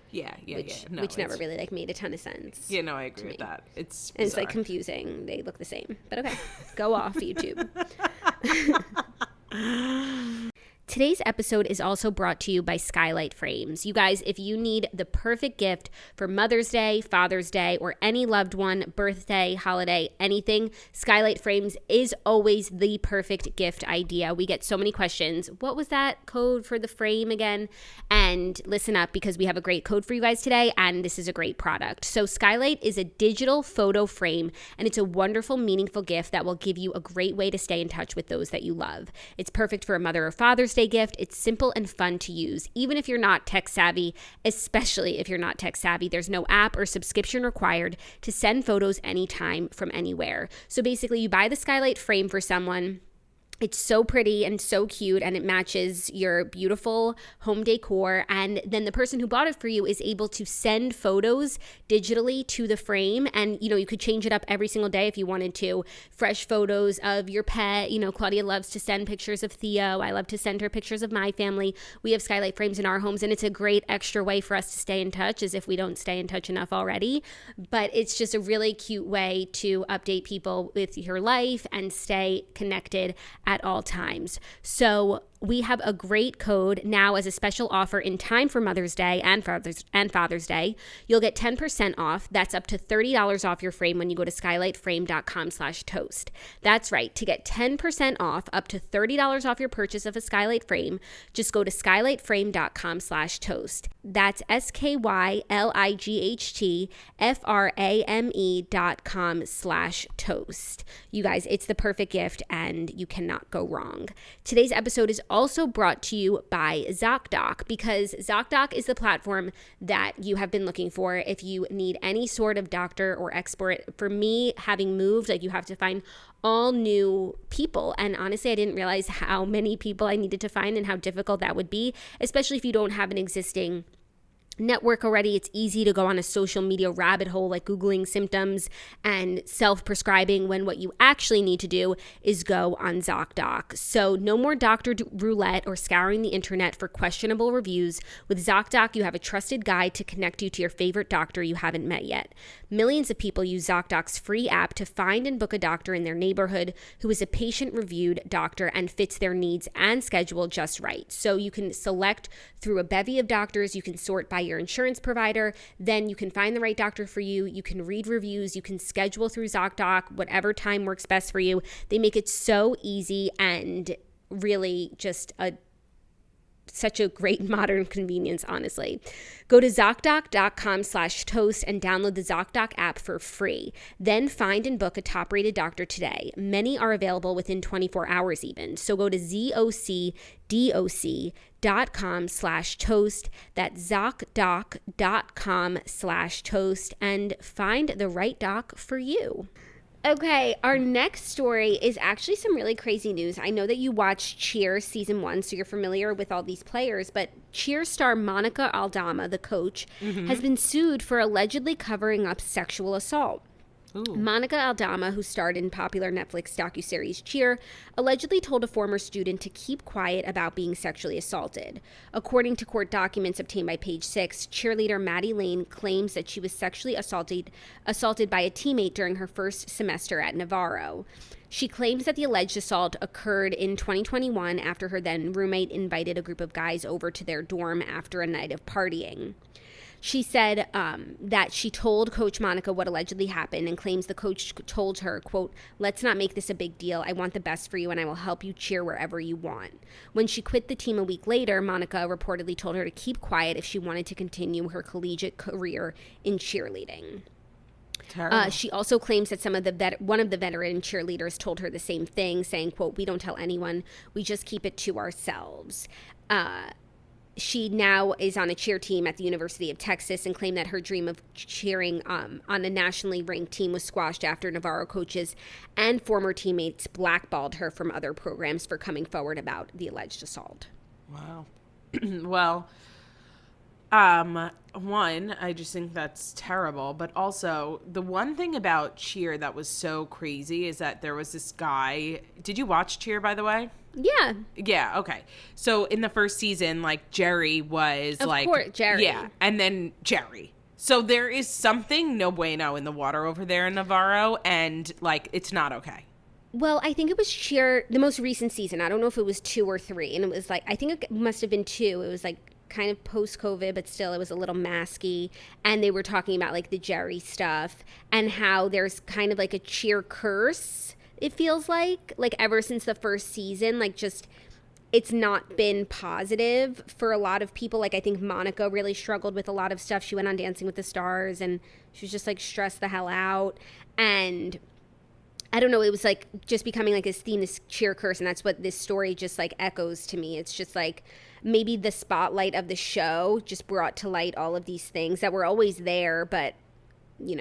Yeah. Which never really like made a ton of sense. Yeah, no, I agree with that. It's like confusing. They look the same. But okay. Go off, YouTube. Today's episode is also brought to you by Skylight Frames. You guys, if you need the perfect gift for Mother's Day, Father's Day, or any loved one, birthday, holiday, anything, Skylight Frames is always the perfect gift idea. We get so many questions. What was that code for the frame again? And listen up, because we have a great code for you guys today, and this is a great product. So Skylight is a digital photo frame, and it's a wonderful, meaningful gift that will give you a great way to stay in touch with those that you love. It's perfect for a Mother or Father's Day gift. It's simple and fun to use, even if you're not tech savvy, especially if you're not tech savvy. There's no app or subscription required to send photos anytime from anywhere. So basically, you buy the Skylight frame for someone, It's so pretty and so cute, and it matches your beautiful home decor. And then the person who bought it for you is able to send photos digitally to the frame. And, you could change it up every single day if you wanted to. Fresh photos of your pet. Claudia loves to send pictures of Theo. I love to send her pictures of my family. We have skylight frames in our homes, and it's a great extra way for us to stay in touch, as if we don't stay in touch enough already. But it's just a really cute way to update people with your life and stay connected at all times. So we have a great code now as a special offer in time for Mother's Day and Father's Day. You'll get 10% off. That's up to $30 off your frame when you go to skylightframe.com/toast. That's right. To get 10% off, up to $30 off your purchase of a skylight frame, just go to skylightframe.com/toast. That's skylightframe.com/toast. You guys, it's the perfect gift and you cannot go wrong. Today's episode is also brought to you by ZocDoc, because ZocDoc is the platform that you have been looking for if you need any sort of doctor or expert. For me, having moved, you have to find all new people. And honestly, I didn't realize how many people I needed to find and how difficult that would be, especially if you don't have an existing network already. It's easy to go on a social media rabbit hole, like Googling symptoms and self-prescribing, when what you actually need to do is go on ZocDoc. So no more doctor roulette or scouring the internet for questionable reviews. With ZocDoc, you have a trusted guide to connect you to your favorite doctor you haven't met yet. Millions of people use ZocDoc's free app to find and book a doctor in their neighborhood who is a patient-reviewed doctor and fits their needs and schedule just right. So you can select through a bevy of doctors. You can sort by your insurance provider. Then you can find the right doctor for you. You can read reviews. You can schedule through ZocDoc, whatever time works best for you. They make it so easy and really just such a great modern convenience, honestly. Go to ZocDoc.com/toast and download the ZocDoc app for free. Then find and book a top-rated doctor today. Many are available within 24 hours even. So go to ZocDoc.com/toast. That's ZocDoc.com/toast and find the right doc for you. Okay, our next story is actually some really crazy news. I know that you watched Cheer season 1, so you're familiar with all these players, but Cheer star Monica Aldama, the coach, has been sued for allegedly covering up sexual assault. Ooh. Monica Aldama, who starred in popular Netflix docuseries Cheer, allegedly told a former student to keep quiet about being sexually assaulted. According to court documents obtained by Page Six, cheerleader Maddie Lane claims that she was sexually assaulted by a teammate during her first semester at Navarro. She claims that the alleged assault occurred in 2021 after her then roommate invited a group of guys over to their dorm after a night of partying. She said that she told Coach Monica what allegedly happened and claims the coach told her, quote, "Let's not make this a big deal. I want the best for you and I will help you cheer wherever you want." When she quit the team a week later, Monica reportedly told her to keep quiet if she wanted to continue her collegiate career in cheerleading. She also claims that one of the veteran cheerleaders told her the same thing, saying, quote, "We don't tell anyone. We just keep it to ourselves." She now is on a cheer team at the University of Texas and claimed that her dream of cheering on a nationally ranked team was squashed after Navarro coaches and former teammates blackballed her from other programs for coming forward about the alleged assault. Wow. Well, one, I just think that's terrible. But also, the one thing about Cheer that was so crazy is that there was this guy. Did you watch Cheer, by the way? Yeah. Yeah, okay. So in the first season, Jerry was of course, Jerry. Yeah, and then Jerry. So there is something no bueno in the water over there in Navarro, and, it's not okay. Well, I think it was Cheer, the most recent season. I don't know if it was 2 or 3. And it was I think it must have been 2. It was kind of post-COVID, but still it was a little masky. And they were talking about the Jerry stuff and how there's kind of a Cheer curse, it feels like ever since the first season, it's not been positive for a lot of people. I think Monica really struggled with a lot of stuff. She went on Dancing with the Stars and she was just stressed the hell out. And I don't know, it was just becoming this theme, this Cheer curse. And that's what this story just echoes to me. It's just maybe the spotlight of the show just brought to light all of these things that were always there, but, we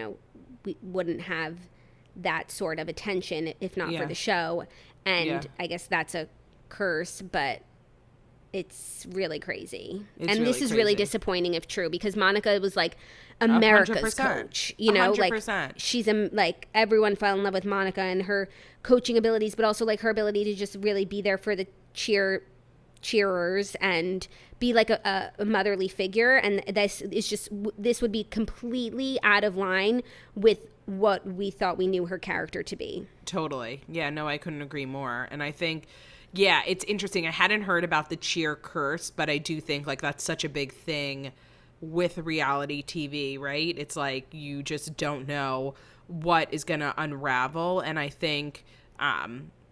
wouldn't have that sort of attention, if not Yeah. for the show. And Yeah. I guess that's a curse, but it's really crazy. It's and this really is really crazy. disappointing if true, because Monica was like America's 100%. coach, you know, 100%. like she's like everyone fell in love with Monica and her coaching abilities, but also like her ability to just really be there for the cheerers and be like a motherly figure. And this would be completely out of line with what we thought we knew her character to be. Totally. Yeah, no, I couldn't agree more. And I think, yeah, it's interesting. I hadn't heard about the cheer curse, but I do think like that's such a big thing with reality TV, right? It's like you just don't know what is going to unravel. And I think,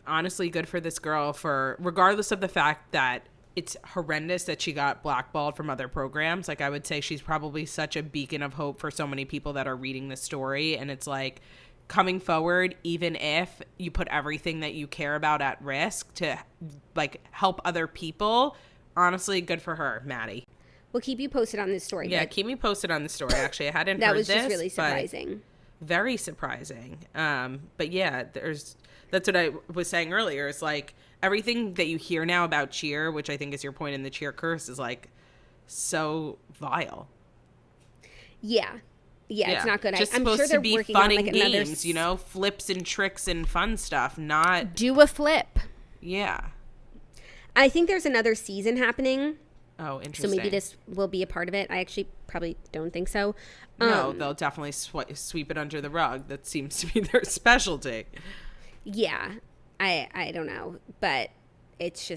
honestly, good for this girl for, regardless of the fact that it's horrendous that she got blackballed from other programs. Like, I would say she's probably such a beacon of hope for so many people that are reading this story. And it's like coming forward, even if you put everything that you care about at risk to like help other people, honestly, good for her, Maddie. We'll keep you posted on this story. Yeah, keep me posted on the story. Actually, I hadn't that heard was this. Just really surprising. Very surprising. But yeah, that's what I was saying earlier. It's like everything that you hear now about cheer, which I think is your point in the cheer curse, is like so vile. Yeah, it's not good. Just I'm supposed sure they're to be working fun on and like games, you know, flips and tricks and fun stuff. Not do a flip. Yeah. I think there's another season happening. Oh, interesting. So maybe this will be a part of it. I actually probably don't think so. No, they'll definitely sweep it under the rug. That seems to be their specialty. Yeah, I don't know, but it's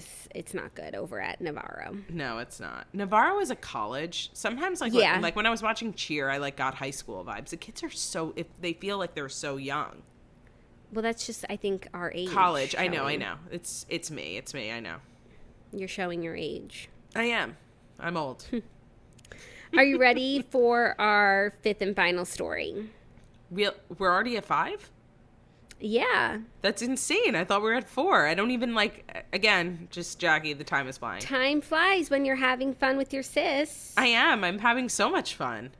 not good over at Navarro. No, it's not. Navarro is a college. Sometimes like when I was watching Cheer, I like got high school vibes. The kids are if they feel like they're so young. Well, that's just I think our age. College. I know. It's me. I know. You're showing your age. I am. I'm old. Are you ready for our fifth and final story? We're already at 5? Yeah. That's insane. I thought we were at 4. I don't even again, just Jackie, the time is flying. Time flies when you're having fun with your sis. I am. I'm having so much fun.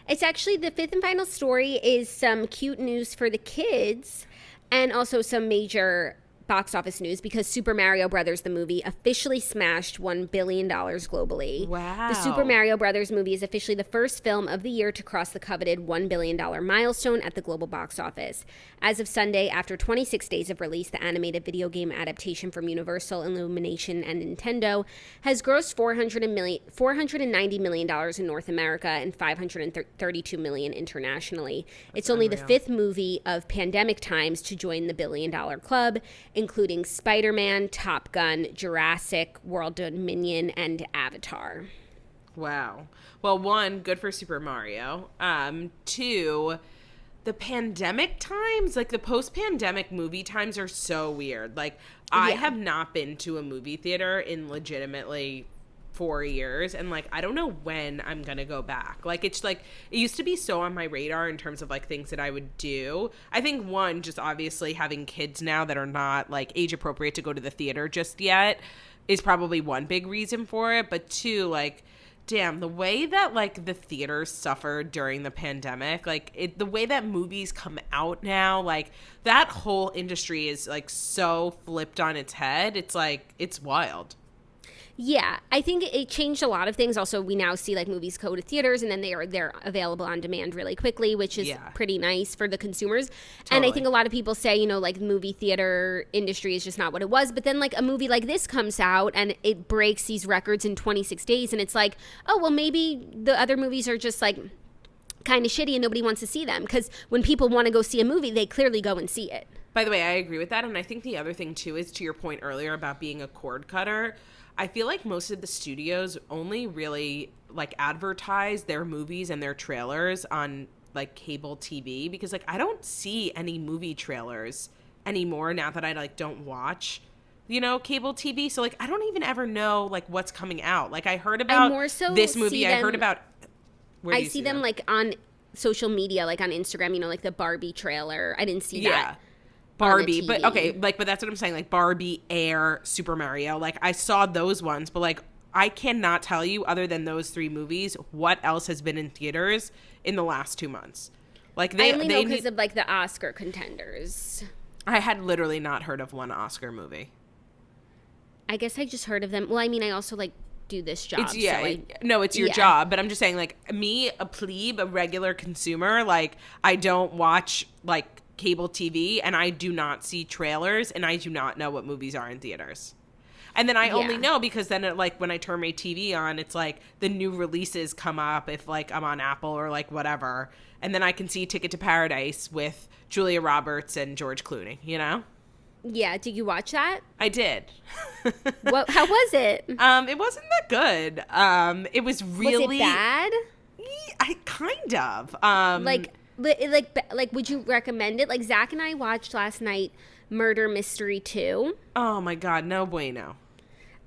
It's actually the fifth and final story is some cute news for the kids and also some major box office news because Super Mario Brothers, the movie, officially smashed $1 billion globally. Wow. The Super Mario Brothers movie is officially the first film of the year to cross the coveted $1 billion milestone at the global box office. As of Sunday, after 26 days of release, the animated video game adaptation from Universal, Illumination, and Nintendo has grossed $490 million in North America and $532 million internationally. It's only the 5th movie of pandemic times to join the $1 billion club, including Spider-Man, Top Gun, Jurassic World Dominion, and Avatar. Wow. Well, 1, good for Super Mario. 2, the pandemic times, like the post-pandemic movie times are so weird. Like, I have not been to a movie theater in legitimately 4 years, and like I don't know when I'm gonna go back. Like it's like it used to be so on my radar in terms of like things that I would do. I think 1, just obviously having kids now that are not like age appropriate to go to the theater just yet is probably one big reason for it. But 2, like damn, the way that like the theaters suffered during the pandemic, like the way that movies come out now, like that whole industry is like so flipped on its head. It's like it's wild. Yeah, I think it changed a lot of things. Also, we now see like movies go to theaters and then they're available on demand really quickly, which is pretty nice for the consumers. Totally. And I think a lot of people say, you know, like the movie theater industry is just not what it was. But then like a movie like this comes out and it breaks these records in 26 days. And it's like, oh, well, maybe the other movies are just like kind of shitty and nobody wants to see them. Because when people want to go see a movie, they clearly go and see it. By the way, I agree with that. And I think the other thing, too, is to your point earlier about being a cord cutter. I feel like most of the studios only really like advertise their movies and their trailers on like cable TV because like I don't see any movie trailers anymore now that I like don't watch, you know, cable TV. So like I don't even ever know like what's coming out. Like I heard about this movie. I heard about. I see them like on social media, like on Instagram. You know, like the Barbie trailer. I didn't see that. Barbie, but okay, like, but that's what I'm saying, like Barbie, Air, Super Mario, like I saw those ones, but like I cannot tell you other than those 3 movies what else has been in theaters in the last 2 months. Like I only know because of like the Oscar contenders. I had literally not heard of one Oscar movie. I guess I just heard of them. Well, I mean, I also like do this job. It's your job, but I'm just saying, like, me, a plebe, a regular consumer, like, I don't watch like cable TV, and I do not see trailers, and I do not know what movies are in theaters. And then I only know because then when I turn my TV on, it's like the new releases come up if like I'm on Apple or like whatever. And then I can see Ticket to Paradise with Julia Roberts and George Clooney, you know? Yeah. Did you watch that? I did. How was it? It wasn't that good. It was really... Was it bad? I kind of. Like, would you recommend it? Like, Zach and I watched last night Murder Mystery 2. Oh my God, no bueno.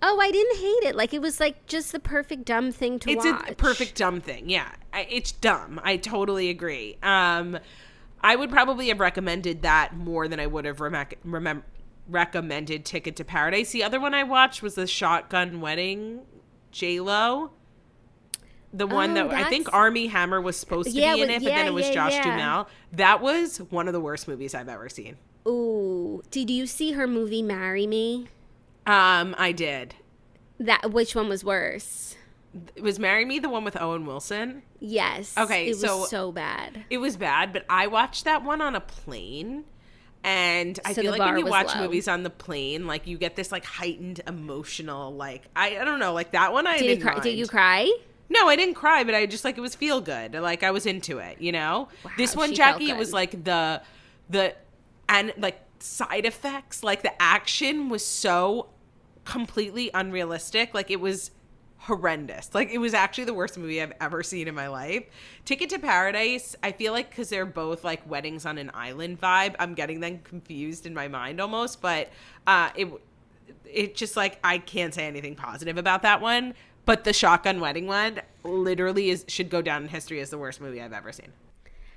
Oh, I didn't hate it. Like, it was like just the perfect dumb thing to watch. It's a perfect dumb thing. Yeah, it's dumb. I totally agree. I would probably have recommended that more than I would have recommended Ticket to Paradise. The other one I watched was the Shotgun Wedding, J-Lo. The one that I think Armie Hammer was supposed to be in it, but then it was Josh Duhamel. That was one of the worst movies I've ever seen. Ooh. Did you see her movie Marry Me? I did. Which one was worse? Was Marry Me the one with Owen Wilson? Yes. Okay, it was so bad. It was bad, but I watched that one on a plane. And I feel like when you watch movies on the plane, like you get this like heightened emotional, like I don't know, like that one I didn't mind. Did you cry? No, I didn't cry, but I just like it was feel good. Like I was into it, you know? Wow, this one, Jackie, was like the and like side effects, like the action was so completely unrealistic. Like it was horrendous. Like it was actually the worst movie I've ever seen in my life. Ticket to Paradise, I feel like because they're both like weddings on an island vibe, I'm getting them confused in my mind almost, but it just like I can't say anything positive about that one. But the Shotgun Wedding one literally should go down in history as the worst movie I've ever seen.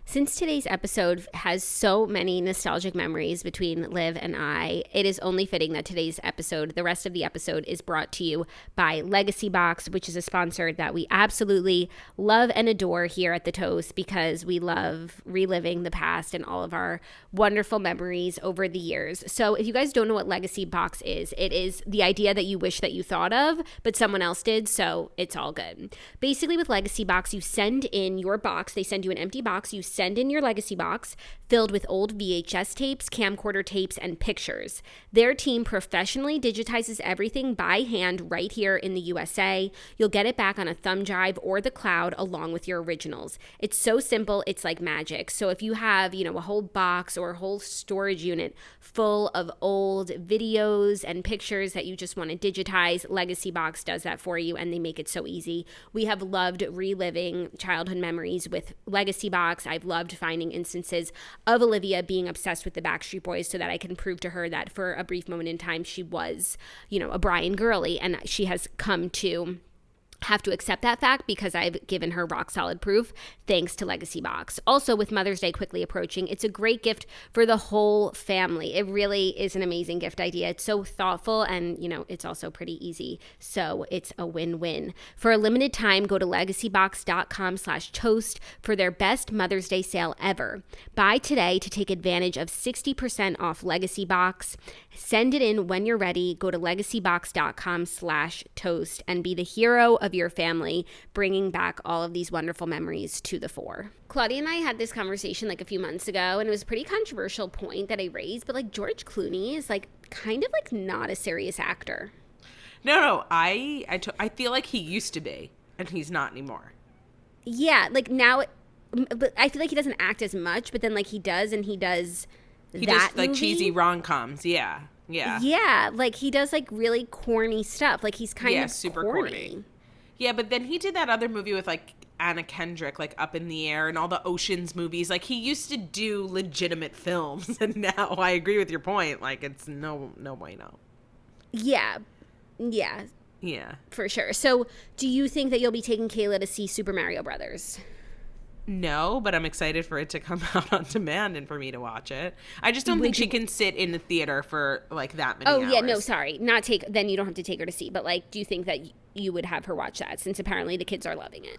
Since today's episode has so many nostalgic memories between Liv and I, it is only fitting that today's episode, the rest of the episode, is brought to you by Legacy Box, which is a sponsor that we absolutely love and adore here at The Toast because we love reliving the past and all of our wonderful memories over the years. So if you guys don't know what Legacy Box is, it is the idea that you wish that you thought of, but someone else did, so it's all good. Basically, with Legacy Box, you send in your box. They send you an empty box. You send in your Legacy Box filled with old VHS tapes, camcorder tapes, and pictures. Their team professionally digitizes everything by hand right here in the USA. You'll get it back on a thumb drive or the cloud along with your originals. It's so simple, it's like magic. So if you have, a whole box or a whole storage unit full of old videos and pictures that you just want to digitize, Legacy Box does that for you, and they make it so easy. We have loved reliving childhood memories with Legacy Box. I've loved finding instances of Olivia being obsessed with the Backstreet Boys so that I can prove to her that for a brief moment in time she was, a Brian girly, and she has come to have to accept that fact because I've given her rock solid proof thanks to Legacy Box. Also, with Mother's Day quickly approaching, it's a great gift for the whole family. It really is an amazing gift idea. It's so thoughtful and, it's also pretty easy. So it's a win-win. For a limited time, go to legacybox.com/toast for their best Mother's Day sale ever. Buy today to take advantage of 60% off Legacy Box. Send it in when you're ready. Go to legacybox.com/toast and be the hero of your family, bringing back all of these wonderful memories to the fore. Claudia and I had this conversation like a few months ago, and it was a pretty controversial point that I raised, but like George Clooney is like kind of like not a serious actor. No, I feel like he used to be, and he's not anymore. Yeah, like now, but I feel like he doesn't act as much, but then like he does, and he does that like movie. Cheesy rom-coms. Yeah. Yeah, like he does like really corny stuff. Like he's kind of super corny. Yeah, but then he did that other movie with like Anna Kendrick, like Up in the Air, and all the Oceans movies. Like he used to do legitimate films, and now I agree with your point. Like it's no bueno. Yeah, for sure. So, do you think that you'll be taking Kayla to see Super Mario Brothers? No, but I'm excited for it to come out on demand and for me to watch it. I just don't think she can sit in the theater for like that many hours. Oh, yeah, no, sorry. Then you don't have to take her to see. But like, do you think that you would have her watch that since apparently the kids are loving it?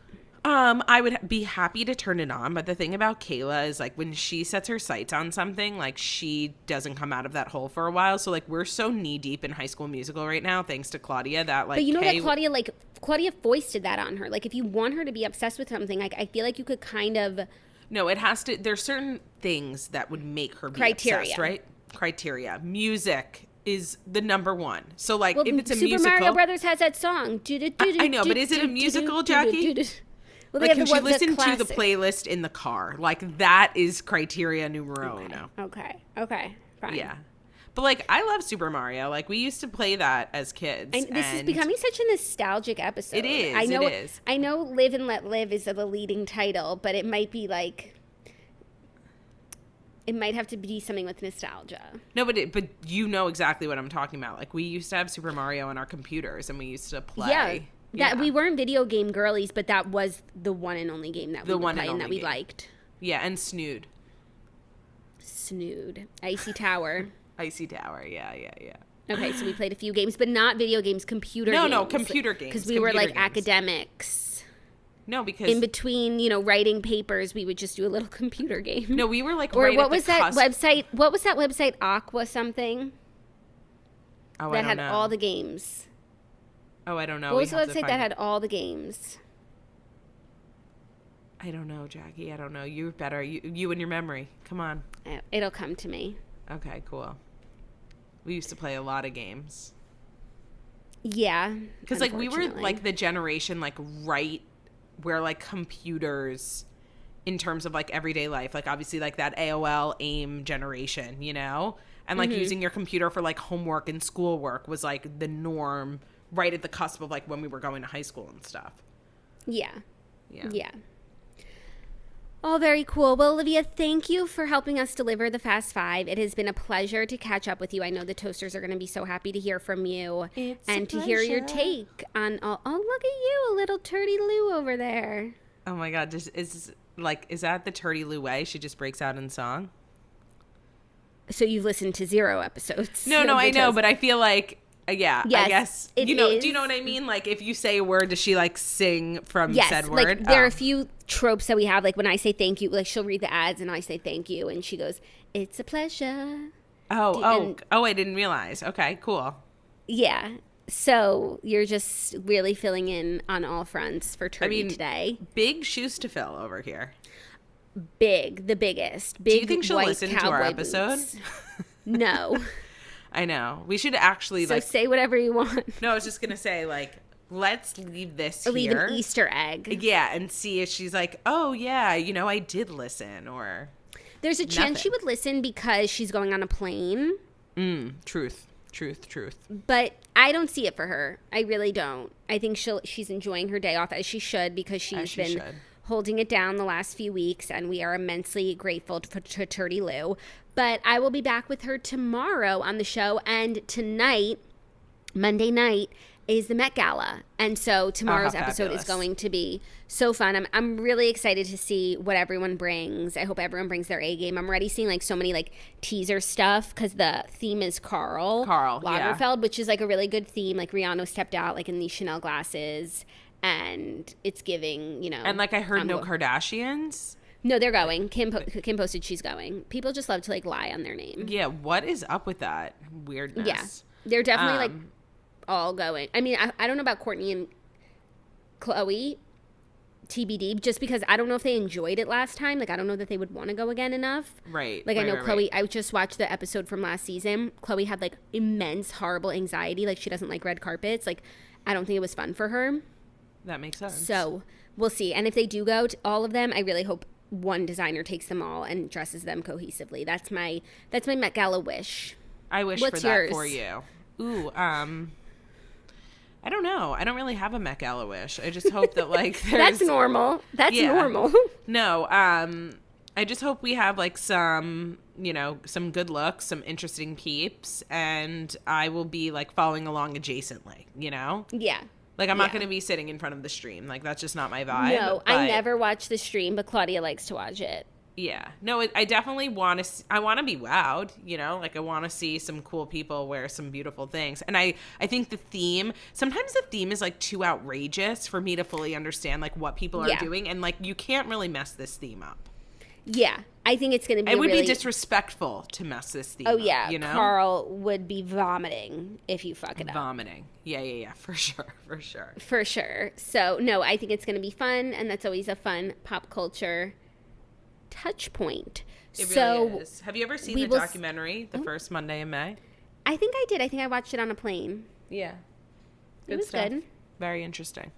I would be happy to turn it on, but the thing about Kayla is, like, when she sets her sights on something, like, she doesn't come out of that hole for a while. So, like, we're so knee deep in High School Musical right now, thanks to Claudia, that, like, but you know that Claudia foisted that on her. Like, if you want her to be obsessed with something, like, I feel like you could kind of. No, it has to. There's certain things that would make her be obsessed, right? Criteria. Music is the number one. So, like, if it's a musical, Super Mario Brothers has that song. I know, but is it a musical, Jackie? Well, like, can she listen to the playlist in the car? Like, that is criteria numero uno. Okay, fine. Yeah. But, like, I love Super Mario. Like, we used to play that as kids. And this is becoming such a nostalgic episode. It is. It is. I know Live and Let Live is the leading title, but it might be, like... It might have to be something with nostalgia. No, but you know exactly what I'm talking about. Like, we used to have Super Mario on our computers, and we used to play. Yeah. We weren't video game girlies, but that was the one and only game that we would play and that we liked. Yeah, and Snood. Icy Tower. Icy Tower, yeah. Okay, so we played a few games, but not video games, computer games. No, computer games. Because we were, like, academics. No, because... In between, writing papers, we would just do a little computer game. No, we were, like, or right what at was the that cusp. website? What was that website? Aqua something? Oh, that I don't had know. all the games. Oh, I don't know. What was the website that had all the games? I don't know, Jackie. I don't know. You're better. You and your memory. Come on. It'll come to me. Okay, cool. We used to play a lot of games. Yeah. Because, like, we were, like, the generation, like, right where, like, computers, in terms of, like, everyday life, like, obviously, like, that AOL AIM generation, And, like, using your computer for, like, homework and schoolwork was, like, the norm right at the cusp of, like, when we were going to high school and stuff. Yeah. All very cool. Well, Olivia, thank you for helping us deliver the Fast Five. It has been a pleasure to catch up with you. I know the toasters are going to be so happy to hear from you and to hear your take on all. Oh, look at you, a little Turdy Lou over there. Oh my God, is that the Turdy Lou way? She just breaks out in song. So you've listened to 0 episodes? No, I know, but I feel like. Yes, I guess, do you know what I mean? Like, if you say a word, does she, like, sing from said word? Like, there are a few tropes that we have, like, when I say thank you, like, she'll read the ads and I say thank you, and she goes, it's a pleasure. I didn't realize. Okay, cool. Yeah. So you're just really filling in on all fronts for Turdy today. Big shoes to fill over here. The biggest. Do you think she'll listen to our episode? No. I know. We should actually, so say whatever you want. No, I was just going to say, like, let's leave this or here. Leave an Easter egg. Yeah, and see if she's like, oh, yeah, I did listen, or there's a chance she would listen because she's going on a plane. Truth. But I don't see it for her. I really don't. I think she's enjoying her day off, as she should, because she's been holding it down the last few weeks, and we are immensely grateful to Turdy Lou. But I will be back with her tomorrow on the show, and tonight, Monday night, is the Met Gala. And so tomorrow's episode is going to be so fun. I'm really excited to see what everyone brings. I hope everyone brings their A game. I'm already seeing, like, so many, like, teaser stuff, because the theme is Karl Lagerfeld, which is, like, a really good theme. Like, Rihanna stepped out, like, in these Chanel glasses, and it's giving, And, like, I heard no Kardashians. No, they're going. Kim posted she's going. People just love to, like, lie on their name. Yeah, what is up with that weirdness? Yeah, they're definitely, like, all going. I mean, I don't know about Courtney and Chloe, TBD, just because I don't know if they enjoyed it last time. Like, I don't know that they would want to go again enough. Right. Like, I know Chloe, I just watched the episode from last season. Chloe had, like, immense, horrible anxiety. Like, she doesn't like red carpets. Like, I don't think it was fun for her. That makes sense. So, we'll see. And if they do go to all of them, I really hope one designer takes them all and dresses them cohesively. That's my Met Gala wish. I wish What's for that yours? for you. Ooh, I don't know. I don't really have a Met Gala wish. I just hope that, like, there's... That's normal. Normal. No, I just hope we have, like, some good looks, some interesting peeps, and I will be, like, following along adjacently, Yeah. Like, I'm not going to be sitting in front of the stream. Like, that's just not my vibe. No, I never watch the stream, but Claudia likes to watch it. Yeah. No, I definitely want to, I want to be wowed, you know, like I want to see some cool people wear some beautiful things. And I think sometimes the theme is like too outrageous for me to fully understand like what people are doing. And like, you can't really mess this theme up. Yeah. I think it's going to be It would be disrespectful to mess this theme up, you know? Carl would be vomiting if you fuck it up. Vomiting. Yeah. For sure. For sure. So, no, I think it's going to be fun. And that's always a fun pop culture touch point. It really is. Have you ever seen the documentary, The First Monday in May? I think I did. I think I watched it on a plane. Yeah. It was good. Very interesting.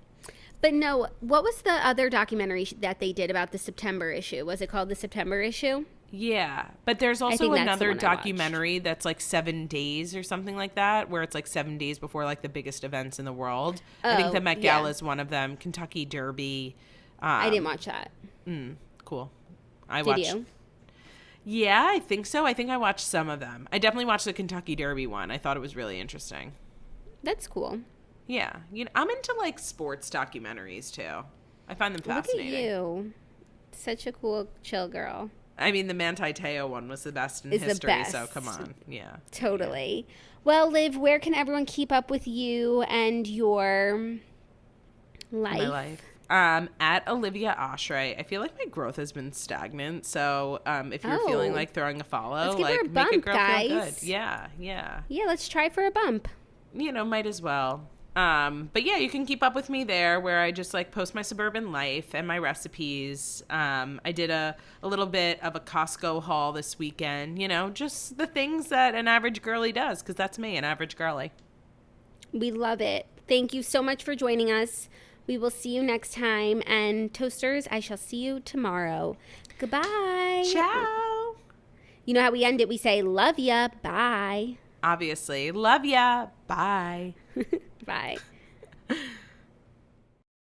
But no, what was the other documentary that they did about the September issue? Was it called The September Issue? Yeah, but there's also another documentary that's like 7 days or something like that, where it's like 7 days before like the biggest events in the world. I think the Met Gala is one of them. Kentucky Derby. I didn't watch that. Cool. Did you? Yeah, I think so. I think I watched some of them. I definitely watched the Kentucky Derby one. I thought it was really interesting. That's cool. Yeah. You know, I'm into like sports documentaries too. I find them fascinating. Look at you. Such a cool, chill girl. I mean, the Manti Te'o one was the best in history, so come on. Yeah. Totally. Yeah. Well, Liv, where can everyone keep up with you and your life? My life. At Olivia Oshry. I feel like my growth has been stagnant, so if you're feeling like throwing a follow, let's give her a bump, make a girl guys. feel good. Yeah. Yeah, let's try for a bump. You know, might as well. But yeah, you can keep up with me there where I just like post my suburban life and my recipes. I did a little bit of a Costco haul this weekend, you know, just the things that an average girly does, because that's me, an average girly. We love it. Thank you so much for joining us. We will see you next time. And Toasters, I shall see you tomorrow. Goodbye. Ciao. You know how we end it? We say, love ya. Bye. Obviously. Love ya. Bye. Bye.